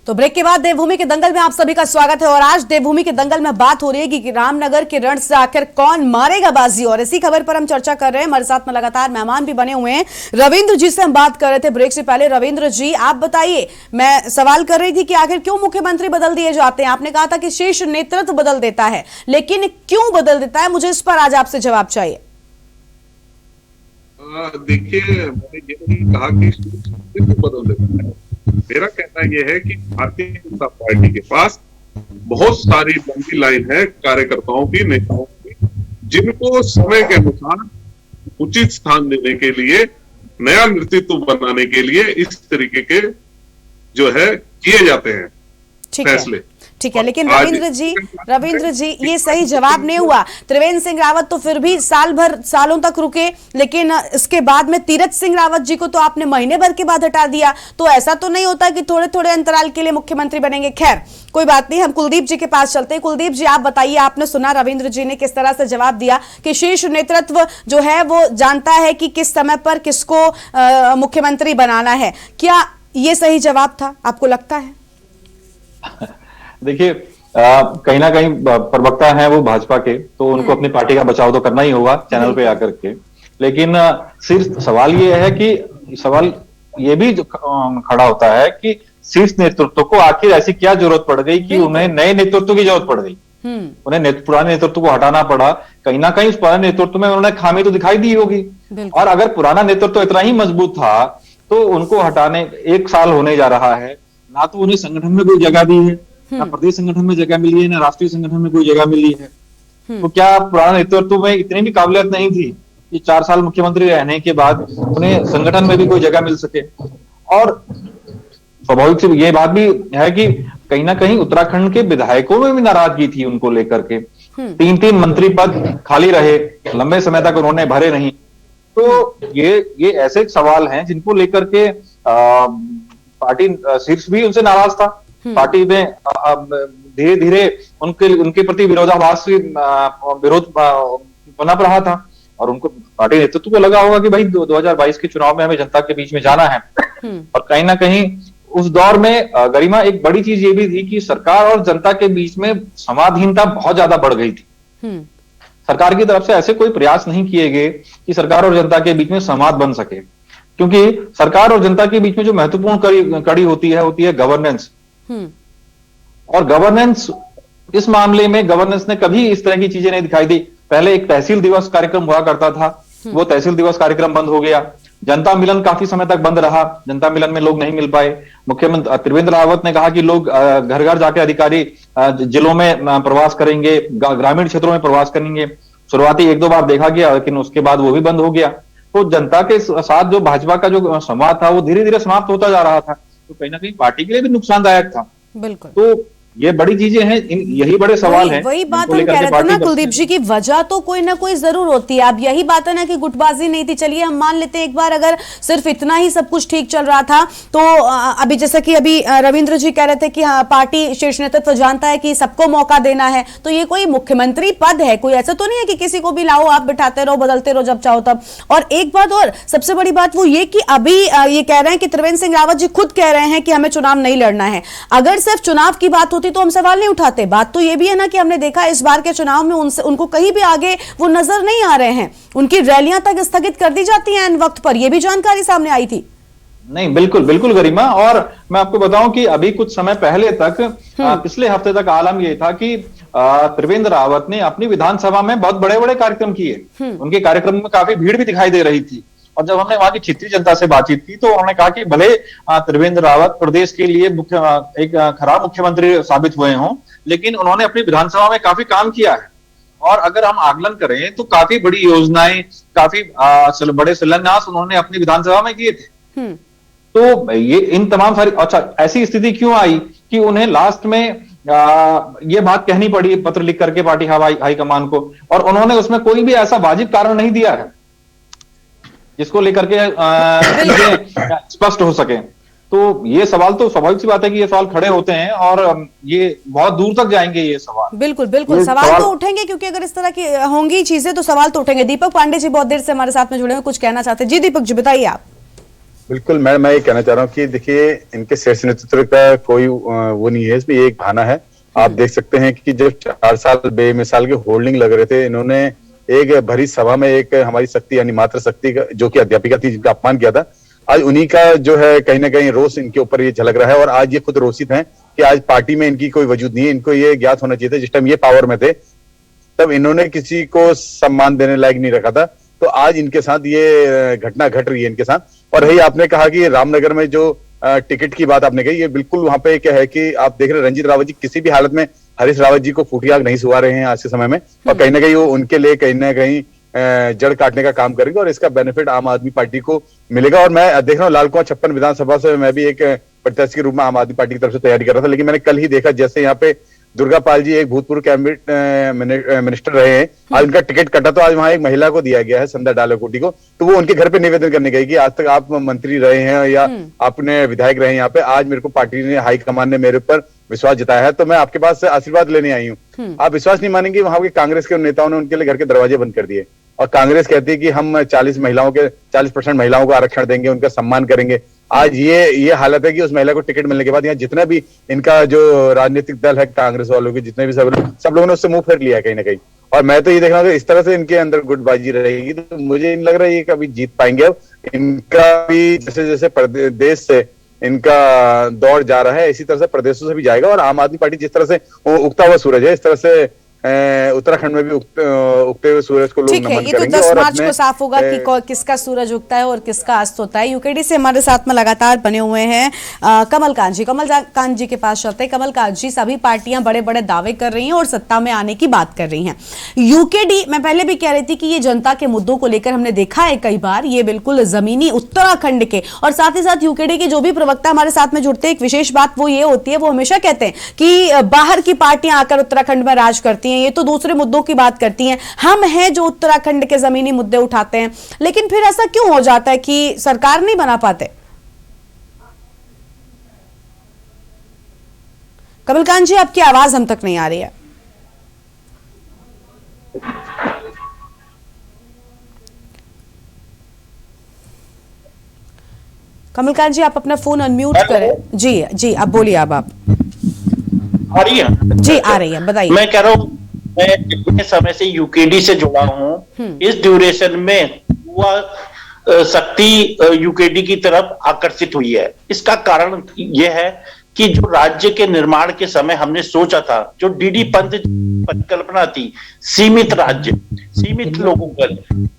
तो ब्रेक के बाद देवभूमि के दंगल में आप सभी का स्वागत है और आज देवभूमि के दंगल में बात हो रही है कि रामनगर के रण से आखिर कौन मारेगा बाजी, और इसी खबर पर हम चर्चा कर रहे हैं। हमारे साथ में लगातार मेहमान भी बने हुए हैं। रविंद्र जी से हम बात कर रहे थे ब्रेक से पहले। रविंद्र जी, आप बताइए, मैं सवाल कर रही थी कि आखिर क्यों मुख्यमंत्री बदल दिए जाते हैं। आपने कहा था कि शीर्ष नेतृत्व बदल देता है, लेकिन क्यों बदल देता है, मुझे इस पर आज आपसे जवाब चाहिए। देखिए, मैंने ये नहीं कहा कि शीर्ष नेतृत्व बदल देता है। मेरा कहना यह है कि भारतीय जनता पार्टी के पास बहुत सारी लंबी लाइन है कार्यकर्ताओं की, नेताओं की, जिनको समय के अनुसार उचित स्थान देने के लिए, नया नेतृत्व बनाने के लिए इस तरीके के जो है किए जाते हैं फैसले। ठीक है, लेकिन रविंद्र जी ये सही जवाब नहीं हुआ। त्रिवेंद्र सिंह रावत तो फिर भी सालों तक रुके, लेकिन इसके बाद में तीरथ सिंह रावत जी को तो आपने महीने भर के बाद हटा दिया। तो ऐसा तो नहीं होता कि थोड़े थोड़े अंतराल के लिए मुख्यमंत्री बनेंगे। खैर कोई बात नहीं, हम कुलदीप जी के पास चलते हैं। कुलदीप जी, आप बताइए, आपने सुना रविंद्र जी ने किस तरह से जवाब दिया कि शीर्ष नेतृत्व जो है वो जानता है कि किस समय पर किसको मुख्यमंत्री बनाना है। क्या ये सही जवाब था, आपको लगता है? देखिए, कहीं ना कहीं प्रवक्ता हैं वो भाजपा के, तो उनको अपनी पार्टी का बचाव तो करना ही होगा चैनल पे आकर के। लेकिन सिर्फ सवाल ये है कि सवाल ये भी खड़ा होता है कि शीर्ष नेतृत्व को आखिर ऐसी क्या जरूरत पड़ गई कि उन्हें नए नेतृत्व की जरूरत पड़ गई। उन्हें पुराने नेतृत्व को हटाना पड़ा। कहीं ना कहीं उस पुराने नेतृत्व में उन्होंने खामी तो दिखाई दी होगी, और अगर पुराना नेतृत्व इतना ही मजबूत था तो उनको हटाने 1 साल होने जा रहा है, ना तो उन्हें संगठन में कोई जगह दी है, ना प्रदेश संगठन में जगह मिली है, ना राष्ट्रीय संगठन में कोई जगह मिली है। तो क्या पुराना नेतृत्व में इतनी भी काबिलियत नहीं थी कि 4 साल मुख्यमंत्री रहने के बाद उन्हें संगठन में भी कोई जगह मिल सके? और स्वाभाविक से ये बात भी है कि कहीं ना कहीं उत्तराखंड के विधायकों में भी नाराजगी थी उनको लेकर के। 3-3 मंत्री पद खाली रहे, लंबे समय तक उन्होंने भरे नहीं। तो ये ऐसे सवाल हैं जिनको लेकर के पार्टी शीर्ष भी उनसे नाराज था। पार्टी में धीरे धीरे उनके प्रति विरोधाभास विरोध बना रहा था, और उनको पार्टी नेतृत्व को लगा होगा कि भाई 2022 के चुनाव में हमें जनता के बीच में जाना है। और कहीं ना कहीं उस दौर में गरिमा एक बड़ी चीज ये भी थी कि सरकार और जनता के बीच में संवादहीनता बहुत ज्यादा बढ़ गई थी। सरकार की तरफ से ऐसे कोई प्रयास नहीं किए गए कि सरकार और जनता के बीच में संवाद बन सके, क्योंकि सरकार और जनता के बीच में जो महत्वपूर्ण कड़ी होती है गवर्नेंस। और गवर्नेंस, इस मामले में गवर्नेंस ने कभी इस तरह की चीजें नहीं दिखाई दी। पहले एक तहसील दिवस कार्यक्रम हुआ करता था, वो तहसील दिवस कार्यक्रम बंद हो गया। जनता मिलन काफी समय तक बंद रहा, जनता मिलन में लोग नहीं मिल पाए। मुख्यमंत्री त्रिवेंद्र रावत ने कहा कि लोग घर घर जाके अधिकारी जिलों में प्रवास करेंगे, ग्रामीण क्षेत्रों में प्रवास करेंगे। शुरुआती 1-2 बार देखा गया, लेकिन उसके बाद वो भी बंद हो गया। तो जनता के साथ जो भाजपा का जो संवाद था वो धीरे धीरे समाप्त होता जा रहा था, तो कहीं ना कहीं पार्टी के लिए भी नुकसानदायक था। बिल्कुल। तो ये बड़ी चीजें हैं, यही बड़े सवाल हैं। वही बात हम कह रहे थे ना कुलदीप जी की वजह तो कोई ना कोई जरूर होती है। अब यही बात है ना कि गुटबाजी नहीं थी। चलिए हम मान लेते हैं एक बार अगर सिर्फ इतना ही सब कुछ ठीक चल रहा था तो अभी जैसा कि अभी रविंद्र जी कह रहे थे कि हाँ पार्टी शीर्ष नेतृत्व तो जानता है कि सबको मौका देना है, तो ये कोई मुख्यमंत्री पद है, कोई ऐसा तो नहीं है कि किसी को भी लाओ आप बिठाते रहो बदलते रहो जब चाहो तब। और एक बात और सबसे बड़ी बात वो ये कि अभी ये कह रहे हैं कि त्रिवेंद्र सिंह रावत जी खुद कह रहे हैं कि हमें चुनाव नहीं लड़ना है। अगर सिर्फ चुनाव की बात होती तो हम सवाल नहीं उठाते। बात तो ये भी है ना कि हमने देखा इस बार के चुनाव में उनको कहीं भी आगे वो नजर नहीं आ रहे हैं, उनकी रैलियां तक स्थगित कर दी जाती हैं इन वक्त पर। यह भी जानकारी सामने आई थी। नहीं, बिल्कुल बिल्कुल गरिमा। और मैं आपको बताऊं कि अभी कुछ समय पहले तक पिछले हफ्ते तक आलम ये था कि त्रिवेंद्र रावत ने अपनी विधानसभा में बहुत बड़े बड़े कार्यक्रम किए। उनके कार्यक्रम में काफी भीड़ भी दिखाई दे रही थी। और जब हमने वहां की क्षेत्रीय जनता से बातचीत की तो उन्होंने कहा कि भले त्रिवेंद्र रावत प्रदेश के लिए एक खराब मुख्यमंत्री साबित हुए हों, लेकिन उन्होंने अपनी विधानसभा में काफी काम किया है। और अगर हम आकलन करें तो काफी बड़ी योजनाएं, काफी बड़े शिलान्यास उन्होंने अपनी विधानसभा में किए थे। तो ये इन तमाम सारी, अच्छा ऐसी स्थिति क्यों आई कि उन्हें लास्ट में ये बात कहनी पड़ी पत्र लिख करके पार्टी हाईकमान को, और उन्होंने उसमें कोई भी ऐसा वाजिब कारण नहीं दिया है जिसको लेकर के स्पष्ट हो सके। तो ये सवाल तो स्वाभाविक सी बात है कि ये सवाल खड़े होते हैं और ये बहुत दूर तक जाएंगे ये सवाल। बिल्कुल बिल्कुल सवाल तो उठेंगे, क्योंकि अगर इस तरह की होंगी चीजें तो सवाल तो उठेंगे। दीपक पांडे जी बहुत देर से हमारे साथ में जुड़े हैं, कुछ कहना चाहते हैं। जी दीपक जी बताइए आप। बिल्कुल मैं ये कहना चाह रहा हूँ कि देखिए इनके शीर्ष नेतृत्व का कोई वो नहीं है, इसमें एक बहाना है। आप देख सकते हैं कि जब 4 साल बेमिसाल के होल्डिंग लग रहे थे, इन्होंने एक भरी सभा में एक हमारी शक्ति यानी मातृ शक्ति का जो कि अध्यापिका थी जिनका अपमान किया था, आज उन्हीं का जो है कहीं ना कहीं रोष इनके ऊपर ये झलक रहा है। और आज ये खुद रोषित हैं कि आज पार्टी में इनकी कोई वजूद नहीं है। इनको ये ज्ञात होना चाहिए था जिस टाइम ये पावर में थे तब इन्होंने किसी को सम्मान देने लायक नहीं रखा था। तो आज इनके साथ ये घटना घट रही है इनके साथ। और रही आपने कहा कि रामनगर में जो टिकट की बात आपने कही, ये बिल्कुल वहां पे क्या है कि आप देख रहे हैं रंजीत रावत जी किसी भी हालत में हरीश रावत जी को फूटी आग नहीं सुहा रहे हैं आज के समय में। और कहीं ना कहीं वो उनके लिए कहीं ना कहीं जड़ काटने का काम करेंगे और इसका बेनिफिट आम आदमी पार्टी को मिलेगा। और मैं देख रहा हूँ लाल कुआं 56 विधानसभा से मैं भी एक प्रत्याशी के रूप में आम आदमी पार्टी की तरफ से तैयारी कर रहा था, लेकिन मैंने कल ही देखा जैसे यहाँ पे दुर्गा पाल जी एक भूतपूर्व कैबिनेट मिनिस्टर रहे हैं, आज उनका टिकट कटा तो आज वहां एक महिला को दिया गया है, संध्या डालाकोटी को। तो वो उनके घर पे निवेदन करने गई कि आज तक आप मंत्री रहे हैं या आपने विधायक रहे हैं यहाँ पे, आज मेरे को पार्टी ने हाईकमान ने मेरे ऊपर विश्वास जताया है तो मैं आपके पास आशीर्वाद लेने आई हूँ। आप विश्वास नहीं मानेंगे, वहां के कांग्रेस के नेताओं ने उनके लिए घर के दरवाजे बंद कर दिए और कांग्रेस कहती है कि हम 40% महिलाओं को आरक्षण देंगे, उनका सम्मान करेंगे। आज ये हालत है कि उस महिला को टिकट मिलने के बाद यहाँ जितना भी इनका जो राजनीतिक दल है कांग्रेस वालों के जितने भी सब लोगों ने उससे मुंह फेर लिया कहीं ना कहीं। और मैं तो ये देख रहा हूँ इस तरह से इनके अंदर गुटबाजी रहेगी तो मुझे नहीं लग रहा है ये कभी जीत पाएंगे। अब इनका भी जैसे जैसे देश से इनका दौड़ जा रहा है इसी तरह से प्रदेशों से भी जाएगा। और आम आदमी पार्टी जिस तरह से उगता हुआ सूरज है, इस तरह से उत्तराखंड में भी उगते हुए सूरज को लोग नमन करेंगे। ये तो 10 मार्च को साफ होगा कि किसका सूरज उगता है और किसका अस्त होता है। यूकेडी से हमारे साथ में लगातार बने हुए हैं कमलकांत जी के पास चलते हैं। कमलकांत जी, सभी पार्टियां बड़े बड़े दावे कर रही हैं और सत्ता में आने की बात कर रही हैं। यूकेडी, मैं पहले भी कह रही थी कि ये जनता के मुद्दों को लेकर हमने देखा है कई बार, ये बिल्कुल जमीनी उत्तराखंड के, और साथ ही साथ यूकेडी के जो भी प्रवक्ता हमारे साथ में जुड़ते हैं, एक विशेष बात वो ये होती है, वो हमेशा कहते हैं कि बाहर की पार्टियां आकर उत्तराखंड में राज करती हैं, ये तो दूसरे मुद्दों की बात करती हैं, हम हैं जो उत्तराखंड के जमीनी मुद्दे उठाते हैं। लेकिन फिर ऐसा क्यों हो जाता है कि सरकार नहीं बना पाते? कमलकांत जी, आपकी आवाज हम तक नहीं आ रही है। कमलकांत जी, आप अपना फोन अनम्यूट करें। जी जी, अब बोलिए। अब आप आ रही है? जी आ रही है, बताइए। मैं कह रहा हूँ, मैं इतने समय से यूकेडी से जुड़ा हूँ। इस ड्यूरेशन में युवा शक्ति यूकेडी की तरफ आकर्षित हुई है। इसका कारण यह है कि जो राज्य के निर्माण के समय हमने सोचा था, जो डीडी पंत परिकल्पना थी, सीमित राज्य, सीमित लोगों पर।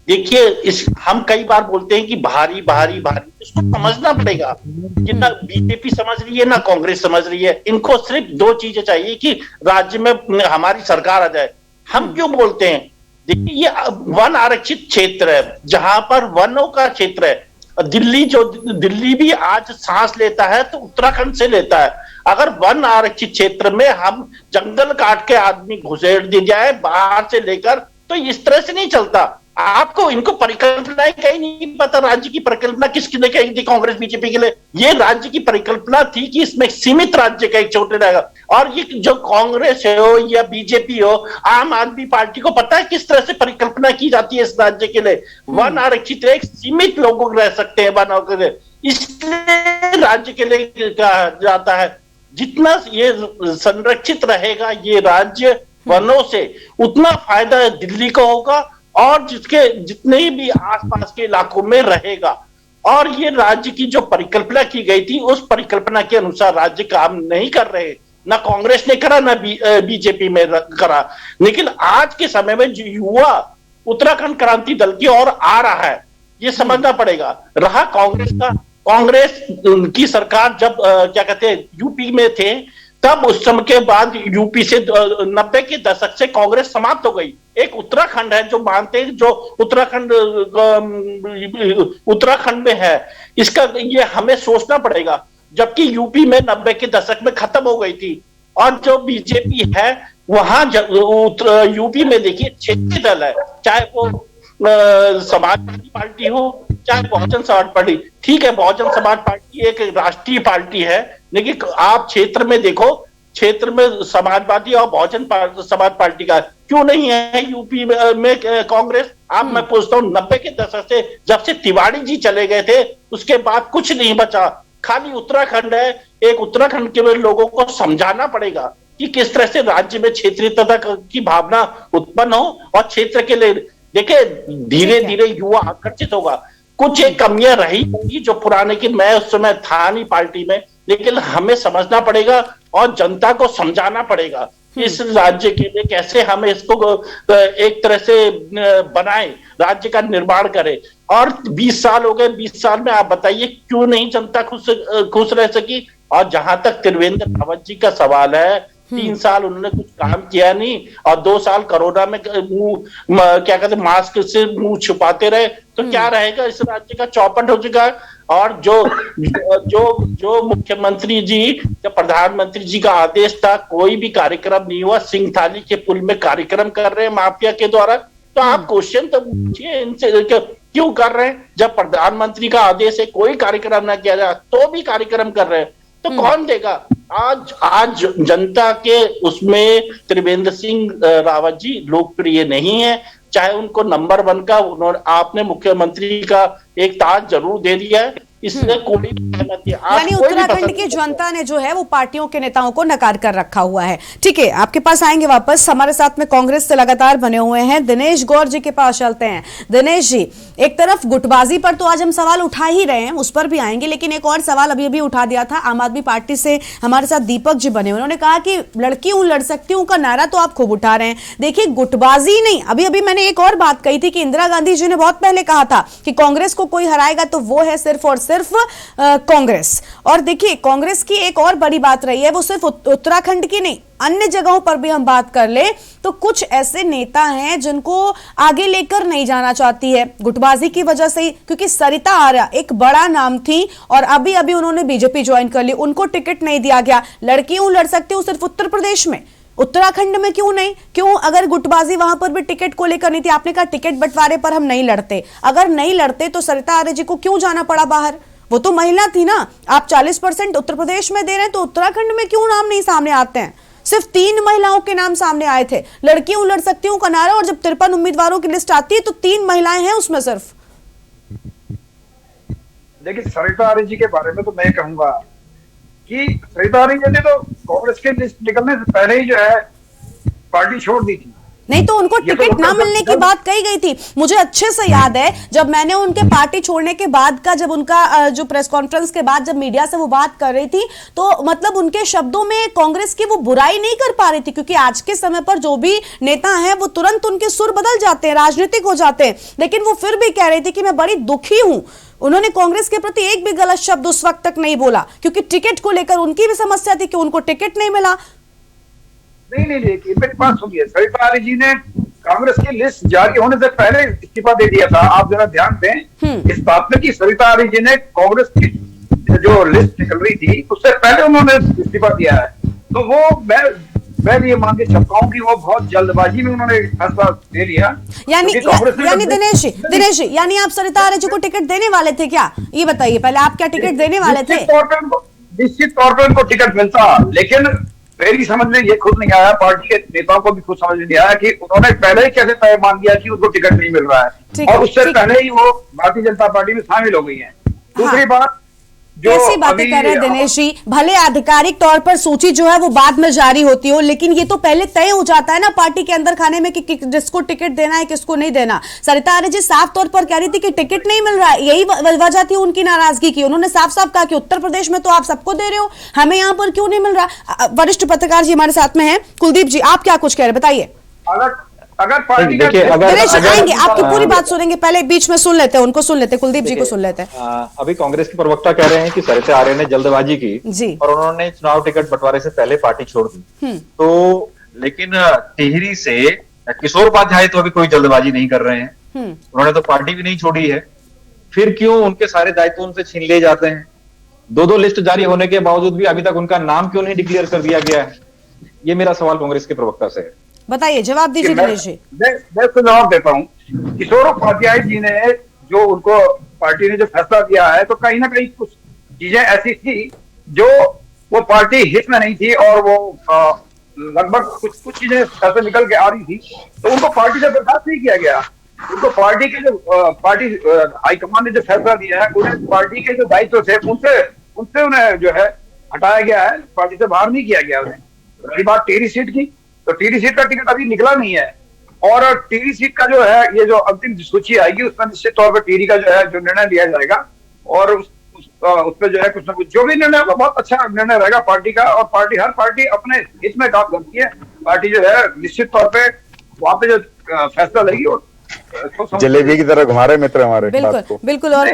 देखिए, इस हम कई बार बोलते हैं कि भारी भारी भारी, इसको समझना पड़ेगा कि ना बीजेपी समझ रही है ना कांग्रेस समझ रही है। इनको सिर्फ दो चीजें चाहिए कि राज्य में हमारी सरकार आ जाए। हम क्यों बोलते हैं? देखिए, ये वन आरक्षित क्षेत्र है, जहां पर वनों का क्षेत्र है। दिल्ली भी आज सांस लेता है तो उत्तराखंड से लेता है। अगर वन आरक्षित क्षेत्र में हम जंगल काट के आदमी घुसेड़ दी जाए बाहर से लेकर, तो इस तरह से नहीं चलता। आपको इनको परिकल्पना कहीं नहीं पता। राज्य की परिकल्पना किसने कही थी कांग्रेस बीजेपी के लिए? ये राज्य की परिकल्पना थी कि इसमें सीमित राज्य का एक छोटे रहेगा। और ये जो कांग्रेस हो या बीजेपी हो, आम आदमी पार्टी को पता है किस तरह से परिकल्पना की जाती है इस राज्य के लिए। वन आरक्षित एक सीमित लोग रह सकते हैं वनों के लिए, इसलिए राज्य के लिए कहा जाता है। जितना ये संरक्षित रहेगा ये राज्य वनों से, उतना फायदा दिल्ली को होगा और जितने भी आसपास के इलाकों में रहेगा। और ये राज्य की जो परिकल्पना की गई थी, उस परिकल्पना के अनुसार राज्य काम नहीं कर रहे। ना कांग्रेस ने करा, ना बीजेपी में करा। लेकिन आज के समय में जो युवा उत्तराखंड क्रांति दल की ओर आ रहा है, ये समझना पड़ेगा। रहा कांग्रेस का, कांग्रेस की सरकार जब क्या कहते हैं यूपी में थे, तब उस समय के बाद यूपी से 90 के दशक से कांग्रेस समाप्त हो गई। एक उत्तराखंड है जो मानते हैं, जो उत्तराखंड में है, इसका ये हमें सोचना पड़ेगा। जबकि यूपी में 90 के दशक में खत्म हो गई थी। और जो बीजेपी है वहां यूपी में देखिए क्षेत्रीय दल है, चाहे वो समाजवादी पार्टी हो चाहे बहुजन समाज पार्टी। ठीक है, बहुजन समाज पार्टी एक राष्ट्रीय पार्टी है, लेकिन आप क्षेत्र में देखो, क्षेत्र में समाजवादी और बहुजन समाज पार्टी का क्यों नहीं है यूपी में कांग्रेस? आप मैं पूछता हूँ, 90 के दशक से जब से तिवारी जी चले गए थे, उसके बाद कुछ नहीं बचा, खाली उत्तराखंड है। एक उत्तराखंड के लोगों को समझाना पड़ेगा कि किस तरह से राज्य में क्षेत्रीयता की भावना उत्पन्न हो और क्षेत्र के लिए। देखिए, धीरे धीरे युवा आकर्षित होगा। कुछ एक कमियां रही होंगी जो पुराने की, मैं उस समय था नहीं पार्टी में, लेकिन हमें समझना पड़ेगा और जनता को समझाना पड़ेगा इस राज्य के लिए कैसे हम इसको एक तरह से बनाएं, राज्य का निर्माण करें। और 20 साल हो गए, 20 साल में आप बताइए क्यों नहीं जनता खुश रह सकी? और जहां तक त्रिवेंद्र रावत जी का सवाल है, 3 साल उन्होंने कुछ काम किया नहीं और 2 साल कोरोना में क्या कहते मास्क से मुंह छुपाते रहे, तो क्या रहेगा? इस राज्य का चौपट हो चुका है। और जो मुख्यमंत्री जी, जब प्रधानमंत्री जी का आदेश था, कोई भी कार्यक्रम नहीं हुआ। सिंगथाली के पुल में कार्यक्रम कर रहे हैं माफिया के द्वारा। तो आप क्वेश्चन तो पूछिए इनसे, क्यों कर रहे हैं? जब प्रधानमंत्री का आदेश है कोई कार्यक्रम ना किया जाए तो भी कार्यक्रम कर रहे हैं, तो कौन देगा? आज जनता के उसमें त्रिवेंद्र सिंह रावत जी लोकप्रिय नहीं है। चाहे उनको नंबर 1 का आपने मुख्यमंत्री का एक ताज जरूर दे दिया है, इसलिए कोई सहमति। यानी उत्तराखंड की जनता ने जो है वो पार्टियों के नेताओं को नकार कर रखा हुआ है। ठीक है, आपके पास आएंगे वापस। हमारे साथ में कांग्रेस से लगातार बने हुए हैं दिनेश गौर जी के पास चलते हैं। दिनेश जी, एक तरफ गुटबाजी पर तो आज हम सवाल उठा ही रहे हैं, उस पर भी आएंगे, लेकिन एक और सवाल अभी अभी उठा दिया था आम आदमी पार्टी से हमारे साथ दीपक जी बने हुए। उन्होंने कहा कि लड़की हूं लड़ सकती हूं का नारा तो आप खूब उठा रहे हैं। देखिए, गुटबाजी नहीं, अभी अभी मैंने एक और बात कही थी कि इंदिरा गांधी जी ने बहुत पहले कहा था कि कांग्रेस को कोई हराएगा तो वो है सिर्फ और सिर्फ कांग्रेस। और देखिए, कांग्रेस की एक और बड़ी बात रही है, वो सिर्फ उत्तराखंड की नहीं, अन्य जगहों पर भी हम बात कर ले तो कुछ ऐसे नेता हैं जिनको आगे लेकर नहीं जाना चाहती है गुटबाजी की वजह से, क्योंकि सरिता आर्या एक बड़ा नाम थी और अभी अभी उन्होंने बीजेपी ज्वाइन कर ली, उनको टिकट नहीं दिया गया। लड़की हूं लड़ सकती हूं सिर्फ उत्तर प्रदेश में, उत्तराखंड में क्यों नहीं? क्यों? अगर गुटबाजी वहां पर भी टिकट को लेकर नहीं थी, आपने कहा टिकट बंटवारे पर हम नहीं लड़ते, अगर नहीं लड़ते तो सरिता आर्या जी को क्यों जाना पड़ा बाहर? वो तो महिला थी ना। आप 40% उत्तर प्रदेश में दे रहे हैं तो उत्तराखंड में क्यों नाम नहीं सामने आते हैं? सिर्फ 3 महिलाओं के नाम सामने आए थे, लड़की हूं लड़ सकती हूं का नारा, और जब 53 उम्मीदवारों की लिस्ट आती है तो 3 महिलाएं हैं उसमें सिर्फ। देखिए सरिता आर्य जी के बारे में तो मैं कहूंगा कि सरिता आर्य जी ने तो कांग्रेस के लिस्ट निकलने से पहले ही जो है पार्टी छोड़ दी थी। नहीं तो उनको टिकट ना मिलने की बात कही गई थी। मुझे अच्छे से याद है जब मैंने उनके पार्टी छोड़ने के बाद का, जब उनका जो प्रेस कॉन्फ्रेंस के बाद जब मीडिया से वो बात कर रही थी, तो मतलब उनके शब्दों में कांग्रेस की वो बुराई नहीं कर पा रही थी, क्योंकि आज के समय पर जो भी नेता हैं वो तुरंत उनके सुर बदल जाते हैं, राजनीतिक हो जाते हैं, लेकिन वो फिर भी कह रही थी कि मैं बड़ी दुखी हूं। उन्होंने कांग्रेस के प्रति एक भी गलत शब्द उस वक्त तक नहीं बोला, क्योंकि टिकट को लेकर उनकी भी समस्या थी कि उनको टिकट नहीं मिला। नहीं, मेरी बात सुनिए, सरिता आर्य जी ने कांग्रेस की लिस्ट जारी होने से पहले इस्तीफा दे दिया था। आप जरा ध्यान दें इस बात में कि सरिता आर्य जी ने कांग्रेस की जो लिस्ट निकल रही थी उससे पहले उन्होंने इस्तीफा दिया है। तो वो मैं भी ये मान के चलता हूँ कि वो बहुत जल्दबाजी में उन्होंने फैसला दे लिया। यानी दिनेश जी, यानी आप सरिता आर्य जी को टिकट देने वाले थे क्या? ये बताइए पहले, आप क्या टिकट देने वाले थे? निश्चित तौर पर उनको टिकट मिलता, लेकिन मेरी समझ में ये खुद नहीं आया, पार्टी के नेताओं को भी खुद समझ में नहीं आया कि उन्होंने पहले ही कैसे तय मान दिया कि उनको टिकट नहीं मिल रहा है, और उससे पहले ही वो भारतीय जनता पार्टी में शामिल हो गई हैं। दूसरी बात, कैसी बातें कर रहे हैं दिनेश जी? भले आधिकारिक तौर पर सूची जो है वो बाद में जारी होती हो, लेकिन ये तो पहले तय हो जाता है ना पार्टी के अंदर खाने में कि किसको टिकट देना है, किसको नहीं देना। सरिता आर्य जी साफ तौर पर कह रही थी कि टिकट नहीं मिल रहा है, यही वजह थी उनकी नाराजगी की। उन्होंने साफ साफ कहा कि उत्तर प्रदेश में तो आप सबको दे रहे हो, हमें यहाँ पर क्यों नहीं मिल रहा। वरिष्ठ पत्रकार जी हमारे साथ में है, कुलदीप जी, आप क्या कुछ कह रहे हैं, बताइए। अगर पार्टी आएंगे आपकी पूरी बात सुनेंगे, पहले बीच में सुन लेते हैं, उनको सुन लेते हैं, कुलदीप जी को सुन लेते हैं। अभी कांग्रेस के प्रवक्ता कह रहे हैं कि सरिता आर्य ने जल्दबाजी की जी, और उन्होंने चुनाव टिकट बंटवारे से पहले पार्टी छोड़ दी। तो लेकिन टिहरी से किशोर उपाध्याय तो अभी कोई जल्दबाजी नहीं कर रहे हैं, उन्होंने तो पार्टी भी नहीं छोड़ी है, फिर क्यों उनके सारे दायित्व उनसे छीन लिए जाते हैं? दो लिस्ट जारी होने के बावजूद भी अभी तक उनका नाम क्यों नहीं डिक्लेयर कर दिया गया है? ये मेरा सवाल कांग्रेस के प्रवक्ता से है। बताइए, जवाब दीजिए दिनेश जी। मैं तो जवाब देता हूँ। किशोर उपाध्याय जी ने जो उनको पार्टी ने जो फैसला दिया है, तो कहीं ना कहीं कुछ चीजें ऐसी थी जो वो पार्टी हित में नहीं थी, और वो लगभग कुछ चीजें ऐसे निकल के आ रही थी, तो उनको पार्टी से बर्खास्त नहीं किया गया। उनको पार्टी के जो पार्टी हाईकमान ने जो फैसला दिया है, उन्हें पार्टी के जो दायित्व थे उनसे उन्हें जो है हटाया गया है, पार्टी से बाहर नहीं किया गया उन्हें। रही बात टिहरी सीट की, तो टिहरी सीट का टिकट अभी निकला नहीं है, और टिहरी सीट का जो है ये जो अंतिम सूची आएगी उसमें निश्चित तौर पर टिहरी का जो है जो निर्णय लिया जाएगा, और उस पर जो है कुछ ना कुछ जो भी निर्णय होगा बहुत अच्छा निर्णय रहेगा पार्टी का। और हर पार्टी अपने हित में काम करती है, पार्टी जो है निश्चित तौर पे वहां पे जो फैसला लेगी और जलेबी की तरह घुमा रहे मित्र हमारे। बिल्कुल। और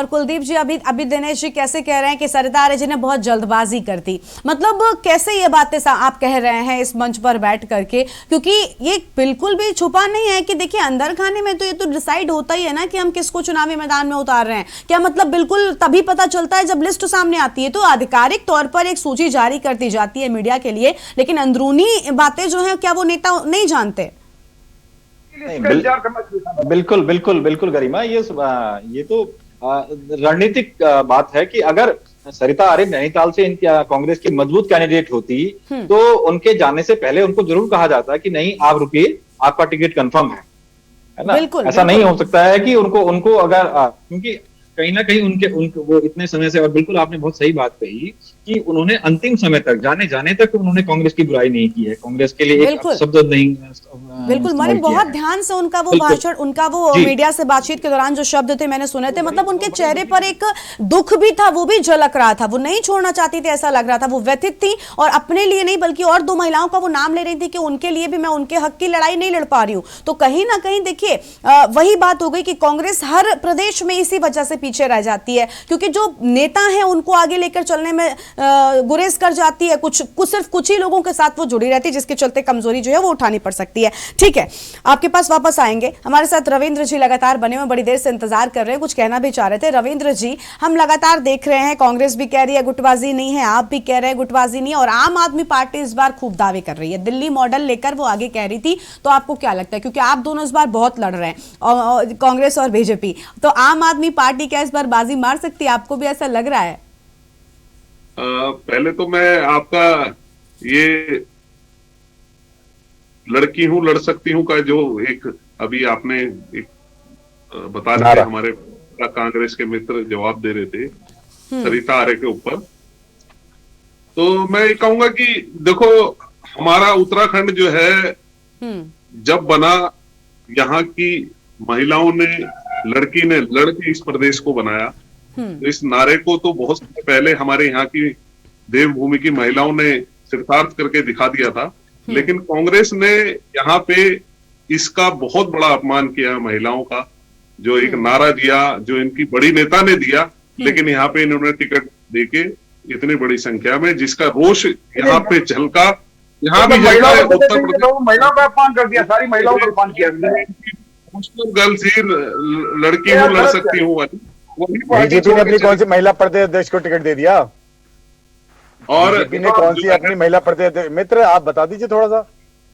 कुलदीप जी अभी दिनेश जी कैसे कह रहे हैं कि सरिता आर्य जी ने बहुत जल्दबाजी कर दी, मतलब कैसे ये बातें आप कह रहे हैं इस मंच पर बैठ करके? क्योंकि ये बिल्कुल भी छुपा नहीं है कि देखिए अंदर खाने में तो ये तो डिसाइड होता ही है ना कि हम किसको चुनावी मैदान में उतार रहे हैं। क्या मतलब बिल्कुल तभी पता चलता है जब लिस्ट सामने आती है। तो आधिकारिक तौर पर एक सूची जारी कर दी जाती है मीडिया के लिए, लेकिन अंदरूनी बातें जो है क्या वो नेता नहीं जानते? बिल्कुल गरिमा, ये तो रणनीतिक बात है कि अगर सरिता आर्य नैनीताल से कांग्रेस की मजबूत कैंडिडेट होती तो उनके जाने से पहले उनको जरूर कहा जाता कि नहीं आप रुकिए, आपका टिकट कंफर्म है ना? ऐसा नहीं हो सकता है कि उनको अगर क्योंकि कहीं ना कहीं उनके वो इतने समय से, और बिल्कुल आपने बहुत सही बात कही कि उन्होंने अंतिम समय तक जाने तक उन्होंने कांग्रेस की बुराई नहीं की है, कांग्रेस के लिए एक शब्द नहीं। बिल्कुल, मैंने बहुत ध्यान से उनका वो भाषण, उनका वो मीडिया से बातचीत के दौरान जो शब्द थे मैंने सुने थे, मतलब उनके चेहरे पर एक दुख भी था, वो भी झलक रहा था, वो नहीं छोड़ना चाहती थी ऐसा लग रहा था, वो व्यथित थी, और अपने लिए नहीं बल्कि और दो महिलाओं का वो नाम ले रही थी कि उनके लिए भी मैं उनके हक की लड़ाई नहीं लड़ पा रही हूँ। तो कहीं ना कहीं देखिए वही बात हो गई कि कांग्रेस हर प्रदेश में इसी वजह से पीछे रह जाती है, क्योंकि जो नेता है उनको आगे लेकर चलने में गुरेज कर जाती है, सिर्फ कुछ ही लोगों के साथ वो जुड़ी रहती है, जिसके चलते कमजोरी जो है वो उठानी पड़ सकती है। ठीक है, आपके पास वापस आएंगे। हमारे साथ रविंद्र जी लगातार बने हुए, बड़ी देर से इंतजार कर रहे हैं, कुछ कहना भी चाह रहे थे। रविंद्र जी, हम लगातार देख रहे हैं कांग्रेस भी कह रही है गुटबाजी नहीं है, आप भी कह रहे हैं गुटबाजी नहीं है, और आम आदमी पार्टी इस बार खूब दावे कर रही है, दिल्ली मॉडल लेकर वो आगे कह रही थी। तो आपको क्या लगता है, क्योंकि आप दोनों इस बार बहुत लड़ रहे हैं, कांग्रेस और बीजेपी, तो आम आदमी पार्टी क्या इस बार बाजी मार सकती है? आपको भी ऐसा लग रहा है? पहले तो मैं आपका ये लड़की हूं लड़ सकती हूं का जो एक अभी आपने एक बता रहे हमारे कांग्रेस के मित्र जवाब दे रहे थे सरिता आर्य के ऊपर। तो मैं ये कहूंगा कि देखो, हमारा उत्तराखंड जो है जब बना, यहाँ की महिलाओं ने, लड़की ने लड़के इस प्रदेश को बनाया। तो इस नारे को तो बहुत समय पहले हमारे यहाँ की देवभूमि की महिलाओं ने सिद्धार्थ करके दिखा दिया था, लेकिन कांग्रेस ने यहाँ पे इसका बहुत बड़ा अपमान किया महिलाओं का। जो एक नारा दिया, जो इनकी बड़ी नेता ने दिया, लेकिन यहाँ पे इन्होंने टिकट देके इतनी बड़ी संख्या में, जिसका रोष यहाँ पे झलका। यहाँ भी महिलाओं का अपमान कर दिया, सारी महिलाओं का अपमान किया। गर्ल्स ही लड़की हूँ, लड़ सकती हूँ वाली। बीजेपी ने अपनी कौन सी महिला प्रदेश अध्यक्ष को टिकट दे दिया? और बीजेपी ने कौन सी अपनी महिला प्रदेश, मित्र आप बता दीजिए थोड़ा सा,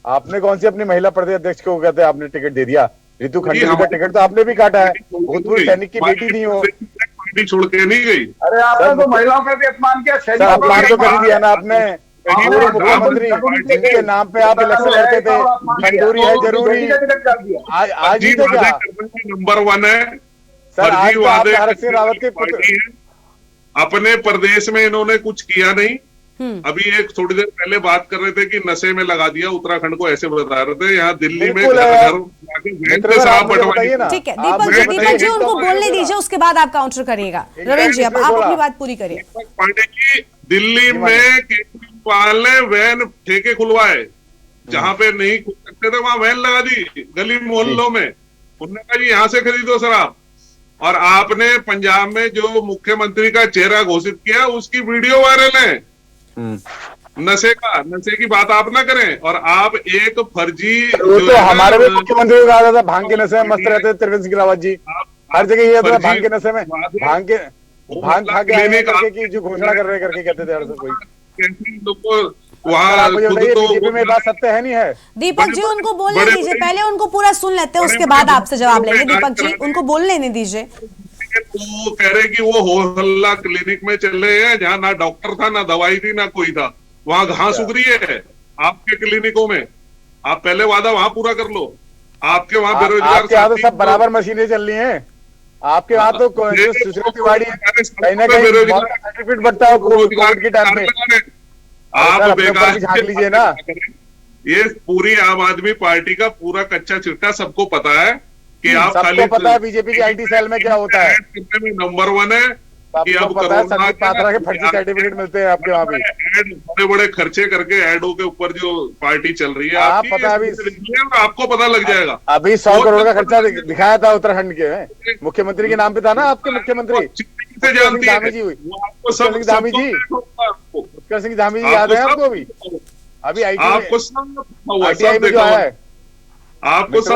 आपने कौन सी अपनी महिला प्रदेश अध्यक्ष को कहते हैं आपने टिकट दे दिया? रितु खंडूरी का टिकट तो आपने भी काटा है, भूतपूर्व सैनिक की बेटी थी वो, पार्टी छोड़ के नहीं गई। अरे आपने तो महिलाओं का भी अपमान किया। अपमान तो कर दिया ना आपने। पूर्व मुख्यमंत्री जिनके नाम पे आप इलेक्शन लड़ते थे, खंडूरी है जरूरी, आज ही तो क्या नंबर 1 है सर। आज आप हरक सिंह रावत के पार्टी है, अपने प्रदेश में इन्होंने कुछ किया नहीं। अभी एक थोड़ी देर पहले बात कर रहे थे कि नशे में लगा दिया उत्तराखंड को, ऐसे बता रहे थे। यहाँ दिल्ली में ठीक है दीपक जी उनको बोलने दीजिए, उसके बाद आप काउंटर करिएगा। रविंद्र जी अब आप अपनी बात पूरी करिए। पांडे जी, दिल्ली में केजरीवाल ने वैन ठेके खुलवाए, जहां पे नहीं खुल सकते थे वहां वैन लगा दी गली मोहल्लों में। उन्होंने कहा जी यहाँ से खरीदो शराब। और आपने पंजाब में जो मुख्यमंत्री का चेहरा घोषित किया, उसकी वीडियो वायरल है। नशे की बात आप ना करें। और आप एक फर्जी, तो हमारे भी मुख्यमंत्री को कहा था भांग के नशे में मस्त रहते त्रिवेंद्र सिंह रावत जी, हर जगह ये था भांग के नशे में, भांग खा के आने करके की जो घोषणा कर रहे करके कहते थे हर कोई। वहाँ बीजेपी में बात सत्य है नहीं है। दीपक जी उनको बोलने दीजिए, पहले उनको पूरा सुन लेते हैं, उसके बाद आपसे जवाब लेंगे। दीपक जी उनको बोलने नहीं दीजिए। वो कह रहे कि वो हो हल्ला क्लिनिक में चल रहे हैं, जहाँ ना डॉक्टर था, ना दवाई थी, ना कोई था। वहां घास उग रही है आपके क्लिनिकों में। आप पहले वादा वहां पूरा कर लो। आपके वहां बेरोजगार, आपके यहाँ तो सब बराबर मशीनें चल रही हैं। आपके वहाँ तो सुशील तिवारी कहीं ना कहीं सर्टिफिकेट बनता है कोर्ट की टाइम में। आप बेकार झांक लीजिए ना। ये पूरी आम आदमी पार्टी का पूरा कच्चा चिट्ठा सबको पता है कि आप सबको पता है बीजेपी की आईटी सेल में क्या होता है। नंबर 1 है कि अब संदीप पात्रा के फर्जी सर्टिफिकेट मिलते हैं आपके वहाँ भी। बड़े बड़े खर्चे करके एडों के ऊपर जो पार्टी चल रही है आप पता अभी आपको पता लग जाएगा। अभी 100 करोड़ का खर्चा दिखाया था उत्तराखंड के मुख्यमंत्री के नाम पे था ना आपके मुख्यमंत्री धामी जी। उत्कर सिंह धामी जी याद है आपको? अभी आईटीआई में जो आया है आपको सब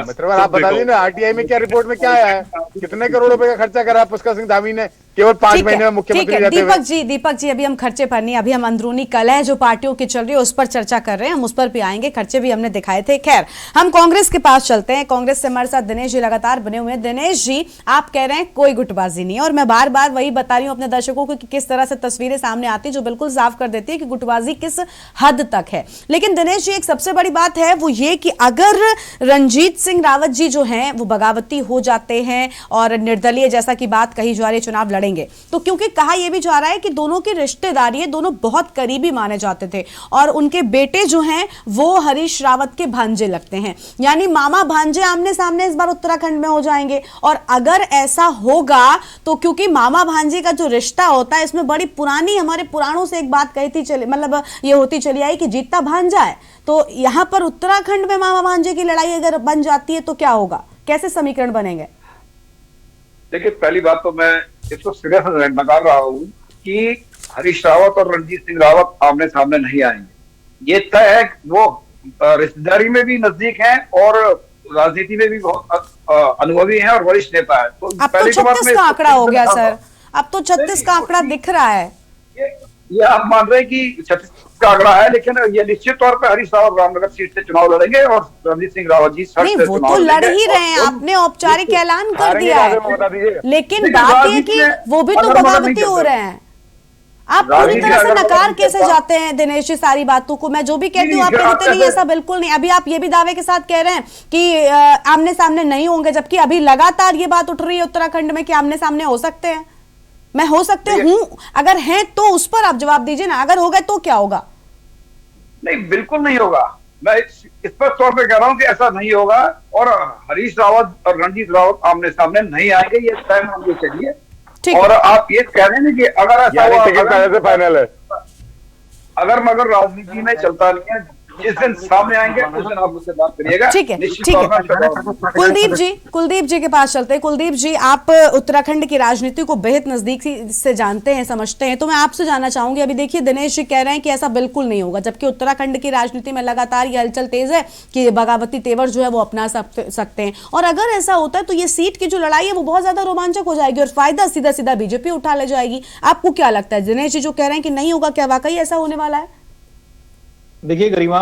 मित्रवर आप बता दीजिए ना, आरटीआई में क्या रिपोर्ट में क्या आया है, कितने करोड़ रुपए का खर्चा करा पुष्कर सिंह धामी ने केवल 5 महीने में मुख्यमंत्री रहते हुए। दीपक जी अभी हम खर्चे पर नहीं, अभी हम अंदरूनी कलह जो पार्टियों की चल रही है उस पर चर्चा कर रहे हैं, हम उस पर भी आएंगे। खर्चे भी हमने दिखाए थे। खैर हम कांग्रेस के पास चलते हैं। कांग्रेस से हमारे साथ दिनेश जी लगातार बने हुए हैं। दिनेश जी आप कह रहे हैं कोई गुटबाजी नहीं है, और मैं बार बार वही बता रही हूँ अपने दर्शकों को कि किस तरह से तस्वीरें सामने आती है जो बिल्कुल साफ कर देती है कि गुटबाजी किस हद तक है। लेकिन दिनेश जी एक सबसे बड़ी बात है वो ये कि अगर रणजीत सिंह रावत जी जो हैं वो बगावती हो जाते हैं और निर्दलीय जैसा की बात कही जा रही है चुनाव लड़ेंगे, तो क्योंकि कहा यह भी जा रहा है कि दोनों की रिश्तेदारी है, दोनों बहुत करीबी माने जाते थे और उनके बेटे जो हैं वो हरीश रावत के भांजे लगते हैं, यानी मामा भांजे आमने सामने इस बार उत्तराखंड में हो जाएंगे। और अगर ऐसा होगा तो क्योंकि मामा भांजे का जो रिश्ता होता है इसमें बड़ी पुरानी, हमारे पुराणों से एक बात कही थी चली, मतलब ये होती चली आई कि जीता भांजा है, तो यहां पर उत्तराखंड में मामा भांजे की लड़ाई अगर बन जाती है तो क्या होगा, कैसे समीकरण बनेंगे? देखिए पहली बात तो मैं इसको सीरियस नकार रहा हूं कि हरीश रावत और रणजीत सिंह रावत आमने सामने नहीं आएंगे। ये तय है, वो रिश्तेदारी में भी नजदीक हैं और राजनीति में भी बहुत अनुभवी हैं और वरिष्ठ नेता है। तो अब तो 36 का आंकड़ा हो गया सर, अब तो 36 का आंकड़ा दिख रहा है। ये आप मान रहे हैं कि 36 का आंकड़ा है, लेकिन ये निश्चित तौर पर हरीश रावत रामनगर सीट से चुनाव लड़ेंगे और रणजीत सिंह रावत जी नहीं वो तो लड़ ही रहे हैं, आपने औपचारिक ऐलान कर दिया है, लेकिन बात ये कि वो भी तो बगावती हो रहे हैं। आप पूरी तरह से नकार कैसे जाते हैं दिनेश जी सारी बातों को? मैं जो भी कहती हूँ आप कहते नहीं, ऐसा बिल्कुल नहीं। अभी आप ये भी दावे के साथ कह रहे हैं कि आमने सामने नहीं होंगे, जबकि अभी लगातार ये बात उठ रही है उत्तराखंड में कि आमने सामने हो सकते हैं। मैं हो सकते हूँ, अगर हैं तो उस पर आप जवाब दीजिए ना, अगर हो गए तो क्या होगा? नहीं, बिल्कुल नहीं होगा। मैं स्पष्ट तौर पे कह रहा हूँ कि ऐसा नहीं होगा, और हरीश रावत और रणजीत रावत आमने सामने नहीं आएंगे, ये तय मान के चलिए। और आप ये कह रहे हैं कि अगर ऐसा हुआ, फाइनल है, अगर मगर राजनीति में चलता नहीं है, जिस दिन सामने आएंगे उस दिन आप मुझसे बात करिएगा। ठीक है, ठीक है। कुलदीप जी के पास चलते हैं। कुलदीप जी, आप उत्तराखंड की राजनीति को बेहद नजदीक से जानते हैं, समझते हैं, तो मैं आपसे जानना चाहूंगी, अभी देखिए दिनेश जी कह रहे हैं कि ऐसा बिल्कुल नहीं होगा, जबकि उत्तराखंड की राजनीति में लगातार ये हलचल तेज है कि बगावती तेवर जो है वो अपना सकते हैं, और अगर ऐसा होता है तो ये सीट की जो लड़ाई है वो बहुत ज्यादा रोमांचक हो जाएगी और फायदा सीधा सीधा बीजेपी उठा ले जाएगी। आपको क्या लगता है? दिनेश जी जो कह रहे हैं कि नहीं होगा, क्या वाकई ऐसा होने वाला है? देखिए गरिमा,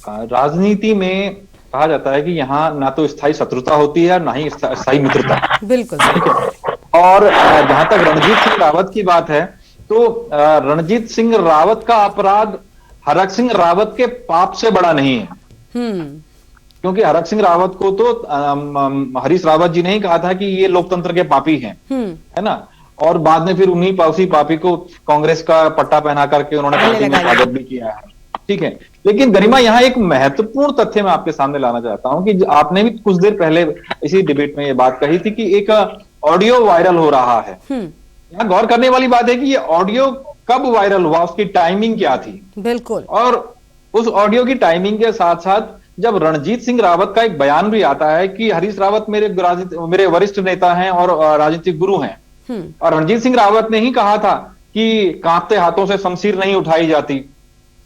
राजनीति में कहा जाता है कि यहाँ ना तो स्थायी शत्रुता होती है ना ही स्थायी मित्रता। बिल्कुल ठीक है। और जहां तक रणजीत सिंह रावत की बात है, तो रणजीत सिंह रावत का अपराध हरक सिंह रावत के पाप से बड़ा नहीं है। क्योंकि हरक सिंह रावत को तो हरीश रावत जी ने ही कहा था कि ये लोकतंत्र के पापी हैं, है ना, और बाद में फिर उन्हीं उसी पापी को कांग्रेस का पट्टा पहना करके उन्होंने पार्टी में स्वागत भी किया है। ठीक है, लेकिन गरिमा यहाँ एक महत्वपूर्ण तथ्य मैं आपके सामने लाना चाहता हूं कि आपने भी कुछ देर पहले इसी डिबेट में ये बात कही थी कि एक ऑडियो वायरल हो रहा है। यहाँ गौर करने वाली बात है कि ये ऑडियो कब वायरल हुआ, उसकी टाइमिंग क्या थी। बिल्कुल। और उस ऑडियो की टाइमिंग के साथ साथ जब रणजीत सिंह रावत का एक बयान भी आता है कि हरीश रावत मेरे वरिष्ठ नेता हैं और राजनीतिक गुरु हैं, और रणजीत सिंह रावत ने ही कहा था कि कांपते हाथों से शमशीर नहीं उठाई जाती,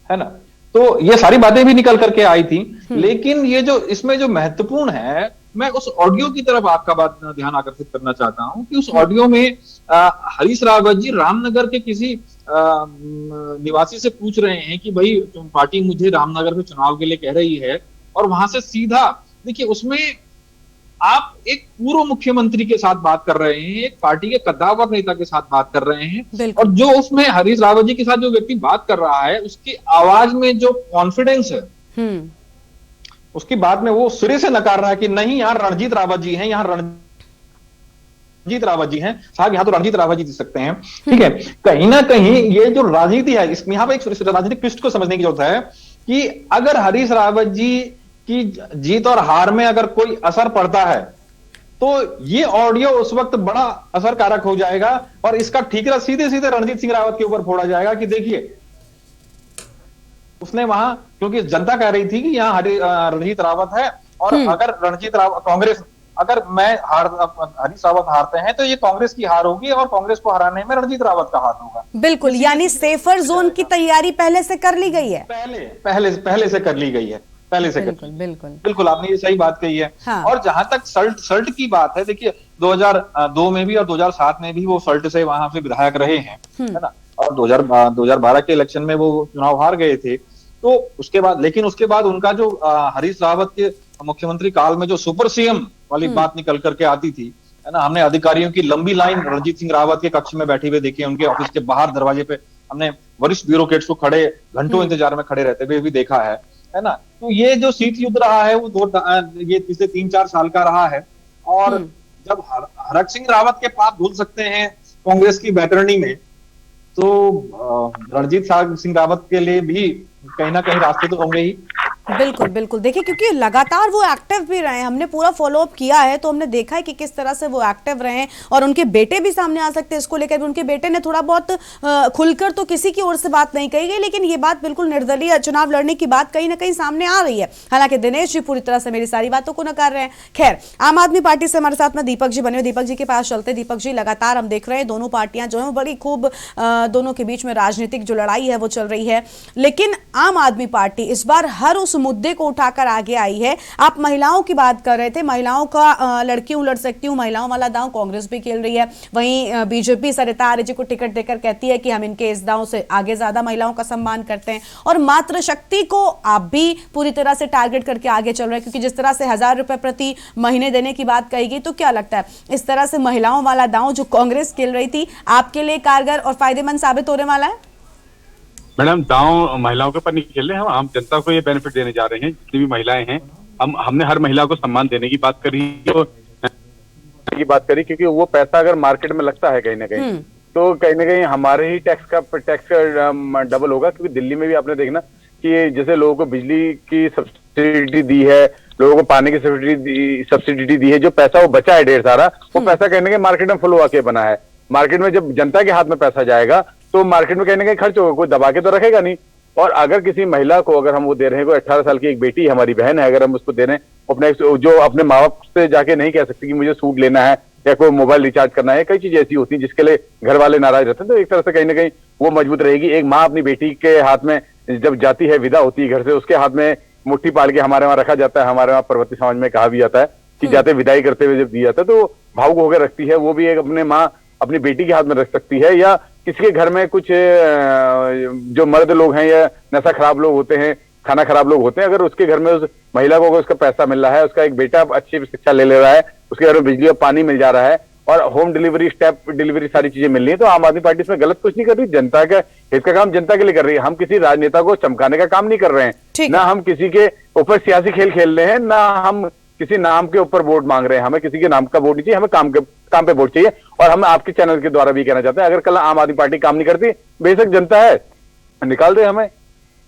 है ना, तो ये सारी बातें भी निकल करके आई थी। लेकिन ये जो इसमें जो महत्वपूर्ण है, मैं उस ऑडियो की तरफ आपका बात ध्यान आकर्षित करना चाहता हूं कि उस ऑडियो में हरीश रावत जी रामनगर के किसी निवासी से पूछ रहे हैं कि भाई पार्टी मुझे रामनगर में चुनाव के लिए कह रही है, और वहां से सीधा देखिए उसमें आप एक पूर्व मुख्यमंत्री के साथ बात कर रहे हैं, एक पार्टी के कद्दावर नेता के साथ बात कर रहे हैं, और जो उसमें हरीश रावत जी के साथ जो व्यक्ति बात कर रहा है उसकी आवाज में जो कॉन्फिडेंस है, उसकी बात में वो सिरे से नकार रहा है कि नहीं यहाँ रणजीत रावत जी हैं, यहाँ रणजीत रावत जी हैं साहब, यहाँ तो रणजीत रावत जी जी सकते हैं। ठीक है, कहीं ना कहीं ये जो राजनीति है, इसमें यहाँ पे एक राजनीतिक ट्विस्ट को समझने की जरूरत है कि अगर हरीश रावत जी कि जीत और हार में अगर कोई असर पड़ता है तो ये ऑडियो उस वक्त बड़ा असरकारक हो जाएगा, और इसका ठीकरा सीधे सीधे रणजीत सिंह रावत के ऊपर फोड़ा जाएगा कि देखिए उसने वहां, क्योंकि जनता कह रही थी कि यहाँ रणजीत रावत है, और अगर रणजीत रावत कांग्रेस, अगर हरीश रावत हारते हैं तो ये कांग्रेस की हार होगी और कांग्रेस को हराने में रणजीत रावत का हाथ होगा। बिल्कुल, यानी सेफर जोन की तैयारी पहले से कर ली गई है। पहले से कर ली गई है, पहले से बिल्कुल आपने ये सही बात कही है। हाँ। और जहां तक सल्ट की बात है, देखिए 2002 में भी और 2007 में भी वो सल्ट से वहां से विधायक रहे हैं, है ना, और 2012 के इलेक्शन में वो चुनाव हार गए थे। तो उसके बाद, लेकिन उसके बाद उनका जो हरीश रावत के मुख्यमंत्री काल में जो सुपर सीएम वाली बात निकल करके आती थी, है ना, हमने अधिकारियों की लंबी लाइन रणजीत सिंह रावत के कक्ष में बैठे हुए देखी, उनके ऑफिस के बाहर दरवाजे पे हमने वरिष्ठ ब्यूरोक्रेट्स को खड़े घंटों इंतजार में खड़े रहते हुए भी देखा है ना। तो ये जो सीट युद्ध रहा है वो ये पिछले 3-4 साल का रहा है, और जब हरक सिंह रावत के पाप धुल सकते हैं कांग्रेस की बैतरणी में, तो रणजीत सिंह रावत के लिए भी कहीं ना कहीं रास्ते तो होंगे ही। बिल्कुल बिल्कुल, देखिए क्योंकि लगातार वो एक्टिव भी रहे हैं, हमने पूरा फॉलोअप किया है तो हमने देखा है कि किस तरह से वो एक्टिव रहे हैं, और उनके बेटे भी सामने आ सकते हैं इसको लेकर। उनके बेटे ने थोड़ा बहुत खुलकर तो किसी की ओर से बात नहीं कही गई, लेकिन ये बात बिल्कुल निर्दलीय चुनाव लड़ने की बात कहीं ना कहीं सामने आ रही है। हालांकि दिनेश जी पूरी तरह से मेरी सारी बातों को नकार रहे हैं। खैर, आम आदमी पार्टी से हमारे साथ में दीपक जी बने हुए, दीपक जी के पास चलते। दीपक जी, लगातार हम देख रहे हैं दोनों पार्टियां जो है बड़ी खूब दोनों के बीच में राजनीतिक जो लड़ाई है वो चल रही है, लेकिन आम आदमी पार्टी इस बार हर उस उस मुद्दे को उठाकर आगे आई है। आप महिलाओं की बात कर रहे थे, महिलाओं का लड़की हूं लड़ सकती हूं, महिलाओं वाला दांव कांग्रेस भी खेल रही है। वहीं बीजेपी सरिता आर्य जी को टिकट देकर कहती है कि हम इनके इस दांव से आगे ज्यादा महिलाओं का सम्मान करते हैं। और मातृ शक्ति को आप भी पूरी तरह से टारगेट करके आगे चल रहे हैं, क्योंकि जिस तरह से 1000 रुपए प्रति महीने देने की बात कही गई, तो क्या लगता है इस तरह से महिलाओं वाला दांव जो कांग्रेस खेल रही थी आपके लिए कारगर और फायदेमंद साबित होने वाला है? मैडम, दांव महिलाओं के ऊपर नहीं खेल रहे हैं, हम जनता को ये बेनिफिट देने जा रहे हैं। जितनी भी महिलाएं हैं, हमने हर महिला को सम्मान देने की बात करी क्योंकि वो पैसा अगर मार्केट में लगता है कहीं ना कहीं, तो कहीं ना कहीं हमारे ही टैक्स का डबल होगा। क्योंकि दिल्ली में भी आपने देखना कि जैसे लोगों को बिजली की सब्सिडी दी है, लोगों को पानी की सब्सिडी दी है, जो पैसा वो बचा है ढेर सारा, वो पैसा कहीं ना कहीं मार्केट में फ्लो आके बना है। मार्केट में जब जनता के हाथ में पैसा जाएगा तो मार्केट में कहीं ना कहीं खर्च होगा, कोई दबा के तो रखेगा नहीं। और अगर किसी महिला को अगर हम वो दे रहे हैं, कोई 18 साल की एक बेटी हमारी बहन है, अगर हम उसको दे रहे हैं, अपने जो अपने माँ बाप से जाके नहीं कह सकती कि मुझे सूट लेना है या कोई मोबाइल रिचार्ज करना है, कई चीजें ऐसी होती हैं जिसके लिए घर वाले नाराज रहते हैं, तो एक तरह से कहीं ना कहीं वो मजबूत रहेगी। एक माँ अपनी बेटी के हाथ में जब जाती है, विदा होती है घर से, उसके हाथ में मुट्ठी पाल के हमारे वहां रखा जाता है। हमारे वहां पर्वतीय समाज में कहा भी जाता है कि जाते विदाई करते हुए जब दिया जाता है तो भावुक होकर रखती है। वो भी एक अपने माँ अपनी बेटी के हाथ में रख सकती है। या किसी के घर में कुछ जो मर्द लोग हैं या नशा खराब लोग होते हैं, खाना खराब लोग होते हैं, अगर उसके घर में उस महिला को अगर उसका पैसा मिल रहा है, उसका एक बेटा अच्छी शिक्षा ले रहा है, उसके घर में बिजली और पानी मिल जा रहा है और होम डिलीवरी, स्टेप डिलीवरी, सारी चीजें मिल रही है, तो आम आदमी पार्टी इसमें गलत कुछ नहीं कर रही। जनता का हित का काम जनता के लिए कर रही है। हम किसी राजनेता को चमकाने का काम नहीं कर रहे हैं, ना हम किसी के ऊपर सियासी खेल खेल रहे हैं, ना हम किसी नाम के ऊपर वोट मांग रहे हैं। हमें किसी के नाम का वोट नहीं चाहिए, हमें काम पे वोट चाहिए। और हम आपके चैनल के द्वारा भी कहना चाहते हैं, अगर कल आम आदमी पार्टी काम नहीं करती, बेशक जनता है, निकाल दे, हमें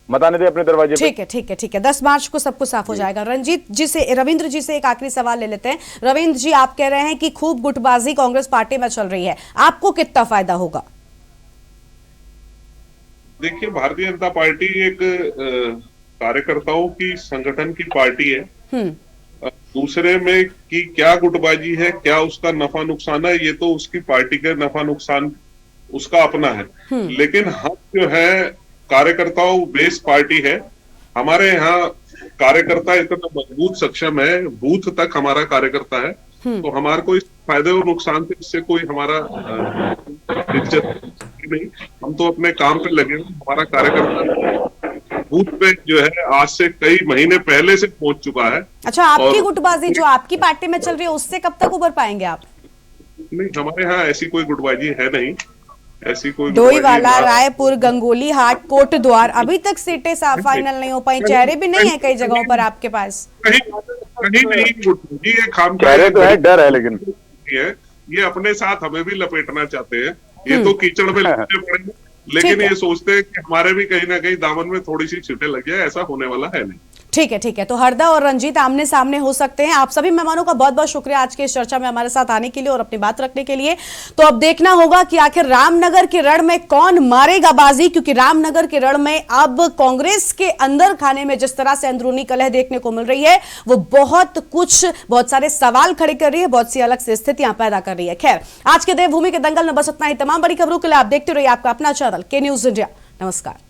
मत आने दे अपने दरवाजे पे। ठीक है 10 मार्च को सब कुछ साफ हो जाएगा। रविंद्र जी से एक आखिरी सवाल ले लेते हैं। रविंद्र जी, आप कह रहे हैं कि खूब गुटबाजी कांग्रेस पार्टी में चल रही है, आपको कितना फायदा होगा? देखिए, भारतीय जनता पार्टी एक कार्यकर्ताओं की संगठन की पार्टी है। दूसरे में कि क्या गुटबाजी है, क्या उसका नफा नुकसान है, ये तो उसकी पार्टी के नफा नुकसान उसका अपना है। लेकिन हम जो है कार्यकर्ताओं बेस पार्टी है। हमारे यहाँ कार्यकर्ता इतना मजबूत सक्षम है, बूथ तक हमारा कार्यकर्ता है, तो हमारे को इस फायदे और नुकसान से इससे कोई हमारा दिलचस्पी नहीं। हम तो अपने काम पे लगे हुए। हमारा कार्यकर्ता बूथ पे जो है आज से कई महीने पहले से पहुंच चुका है। अच्छा, आपकी गुटबाजी जो आपकी पार्टी में चल रही है उससे कब तक उबर पाएंगे आप? नहीं, हमारे यहाँ ऐसी कोई गुटबाजी है नहीं, ऐसी कोई डोईवाला, रायपुर, गंगोली हाट, कोटद्वार, अभी तक सीटें फाइनल नहीं हो पाई, चेहरे भी नहीं है कई जगहों पर आपके पास। कहीं नहीं गुटबाजी है, खाम चेहरे तो है, डर है, लेकिन ये अपने साथ हमें भी लपेटना चाहते हैं। ये तो कीचड़ में लगने पड़ेंगे, लेकिन ये सोचते हैं कि हमारे भी कहीं ना कहीं दामन में थोड़ी सी छींटे लग जाए। ऐसा होने वाला है नहीं। ठीक है। तो हरदा और रंजीत आमने सामने हो सकते हैं। आप सभी मेहमानों का बहुत बहुत शुक्रिया आज के इस चर्चा में हमारे साथ आने के लिए और अपनी बात रखने के लिए। तो अब देखना होगा कि आखिर रामनगर के रण में कौन मारेगा बाजी, क्योंकि रामनगर के रण में अब कांग्रेस के अंदर खाने में जिस तरह से अंदरूनी कलह देखने को मिल रही है, वो बहुत सारे सवाल खड़े कर रही है, बहुत सी अलग से स्थितियां पैदा कर रही है। खैर, आज के देवभूमि के दंगल में बस इतना ही। तमाम बड़ी खबरों के लिए आप देखते रहिए आपका अपना चैनल के न्यूज इंडिया। नमस्कार।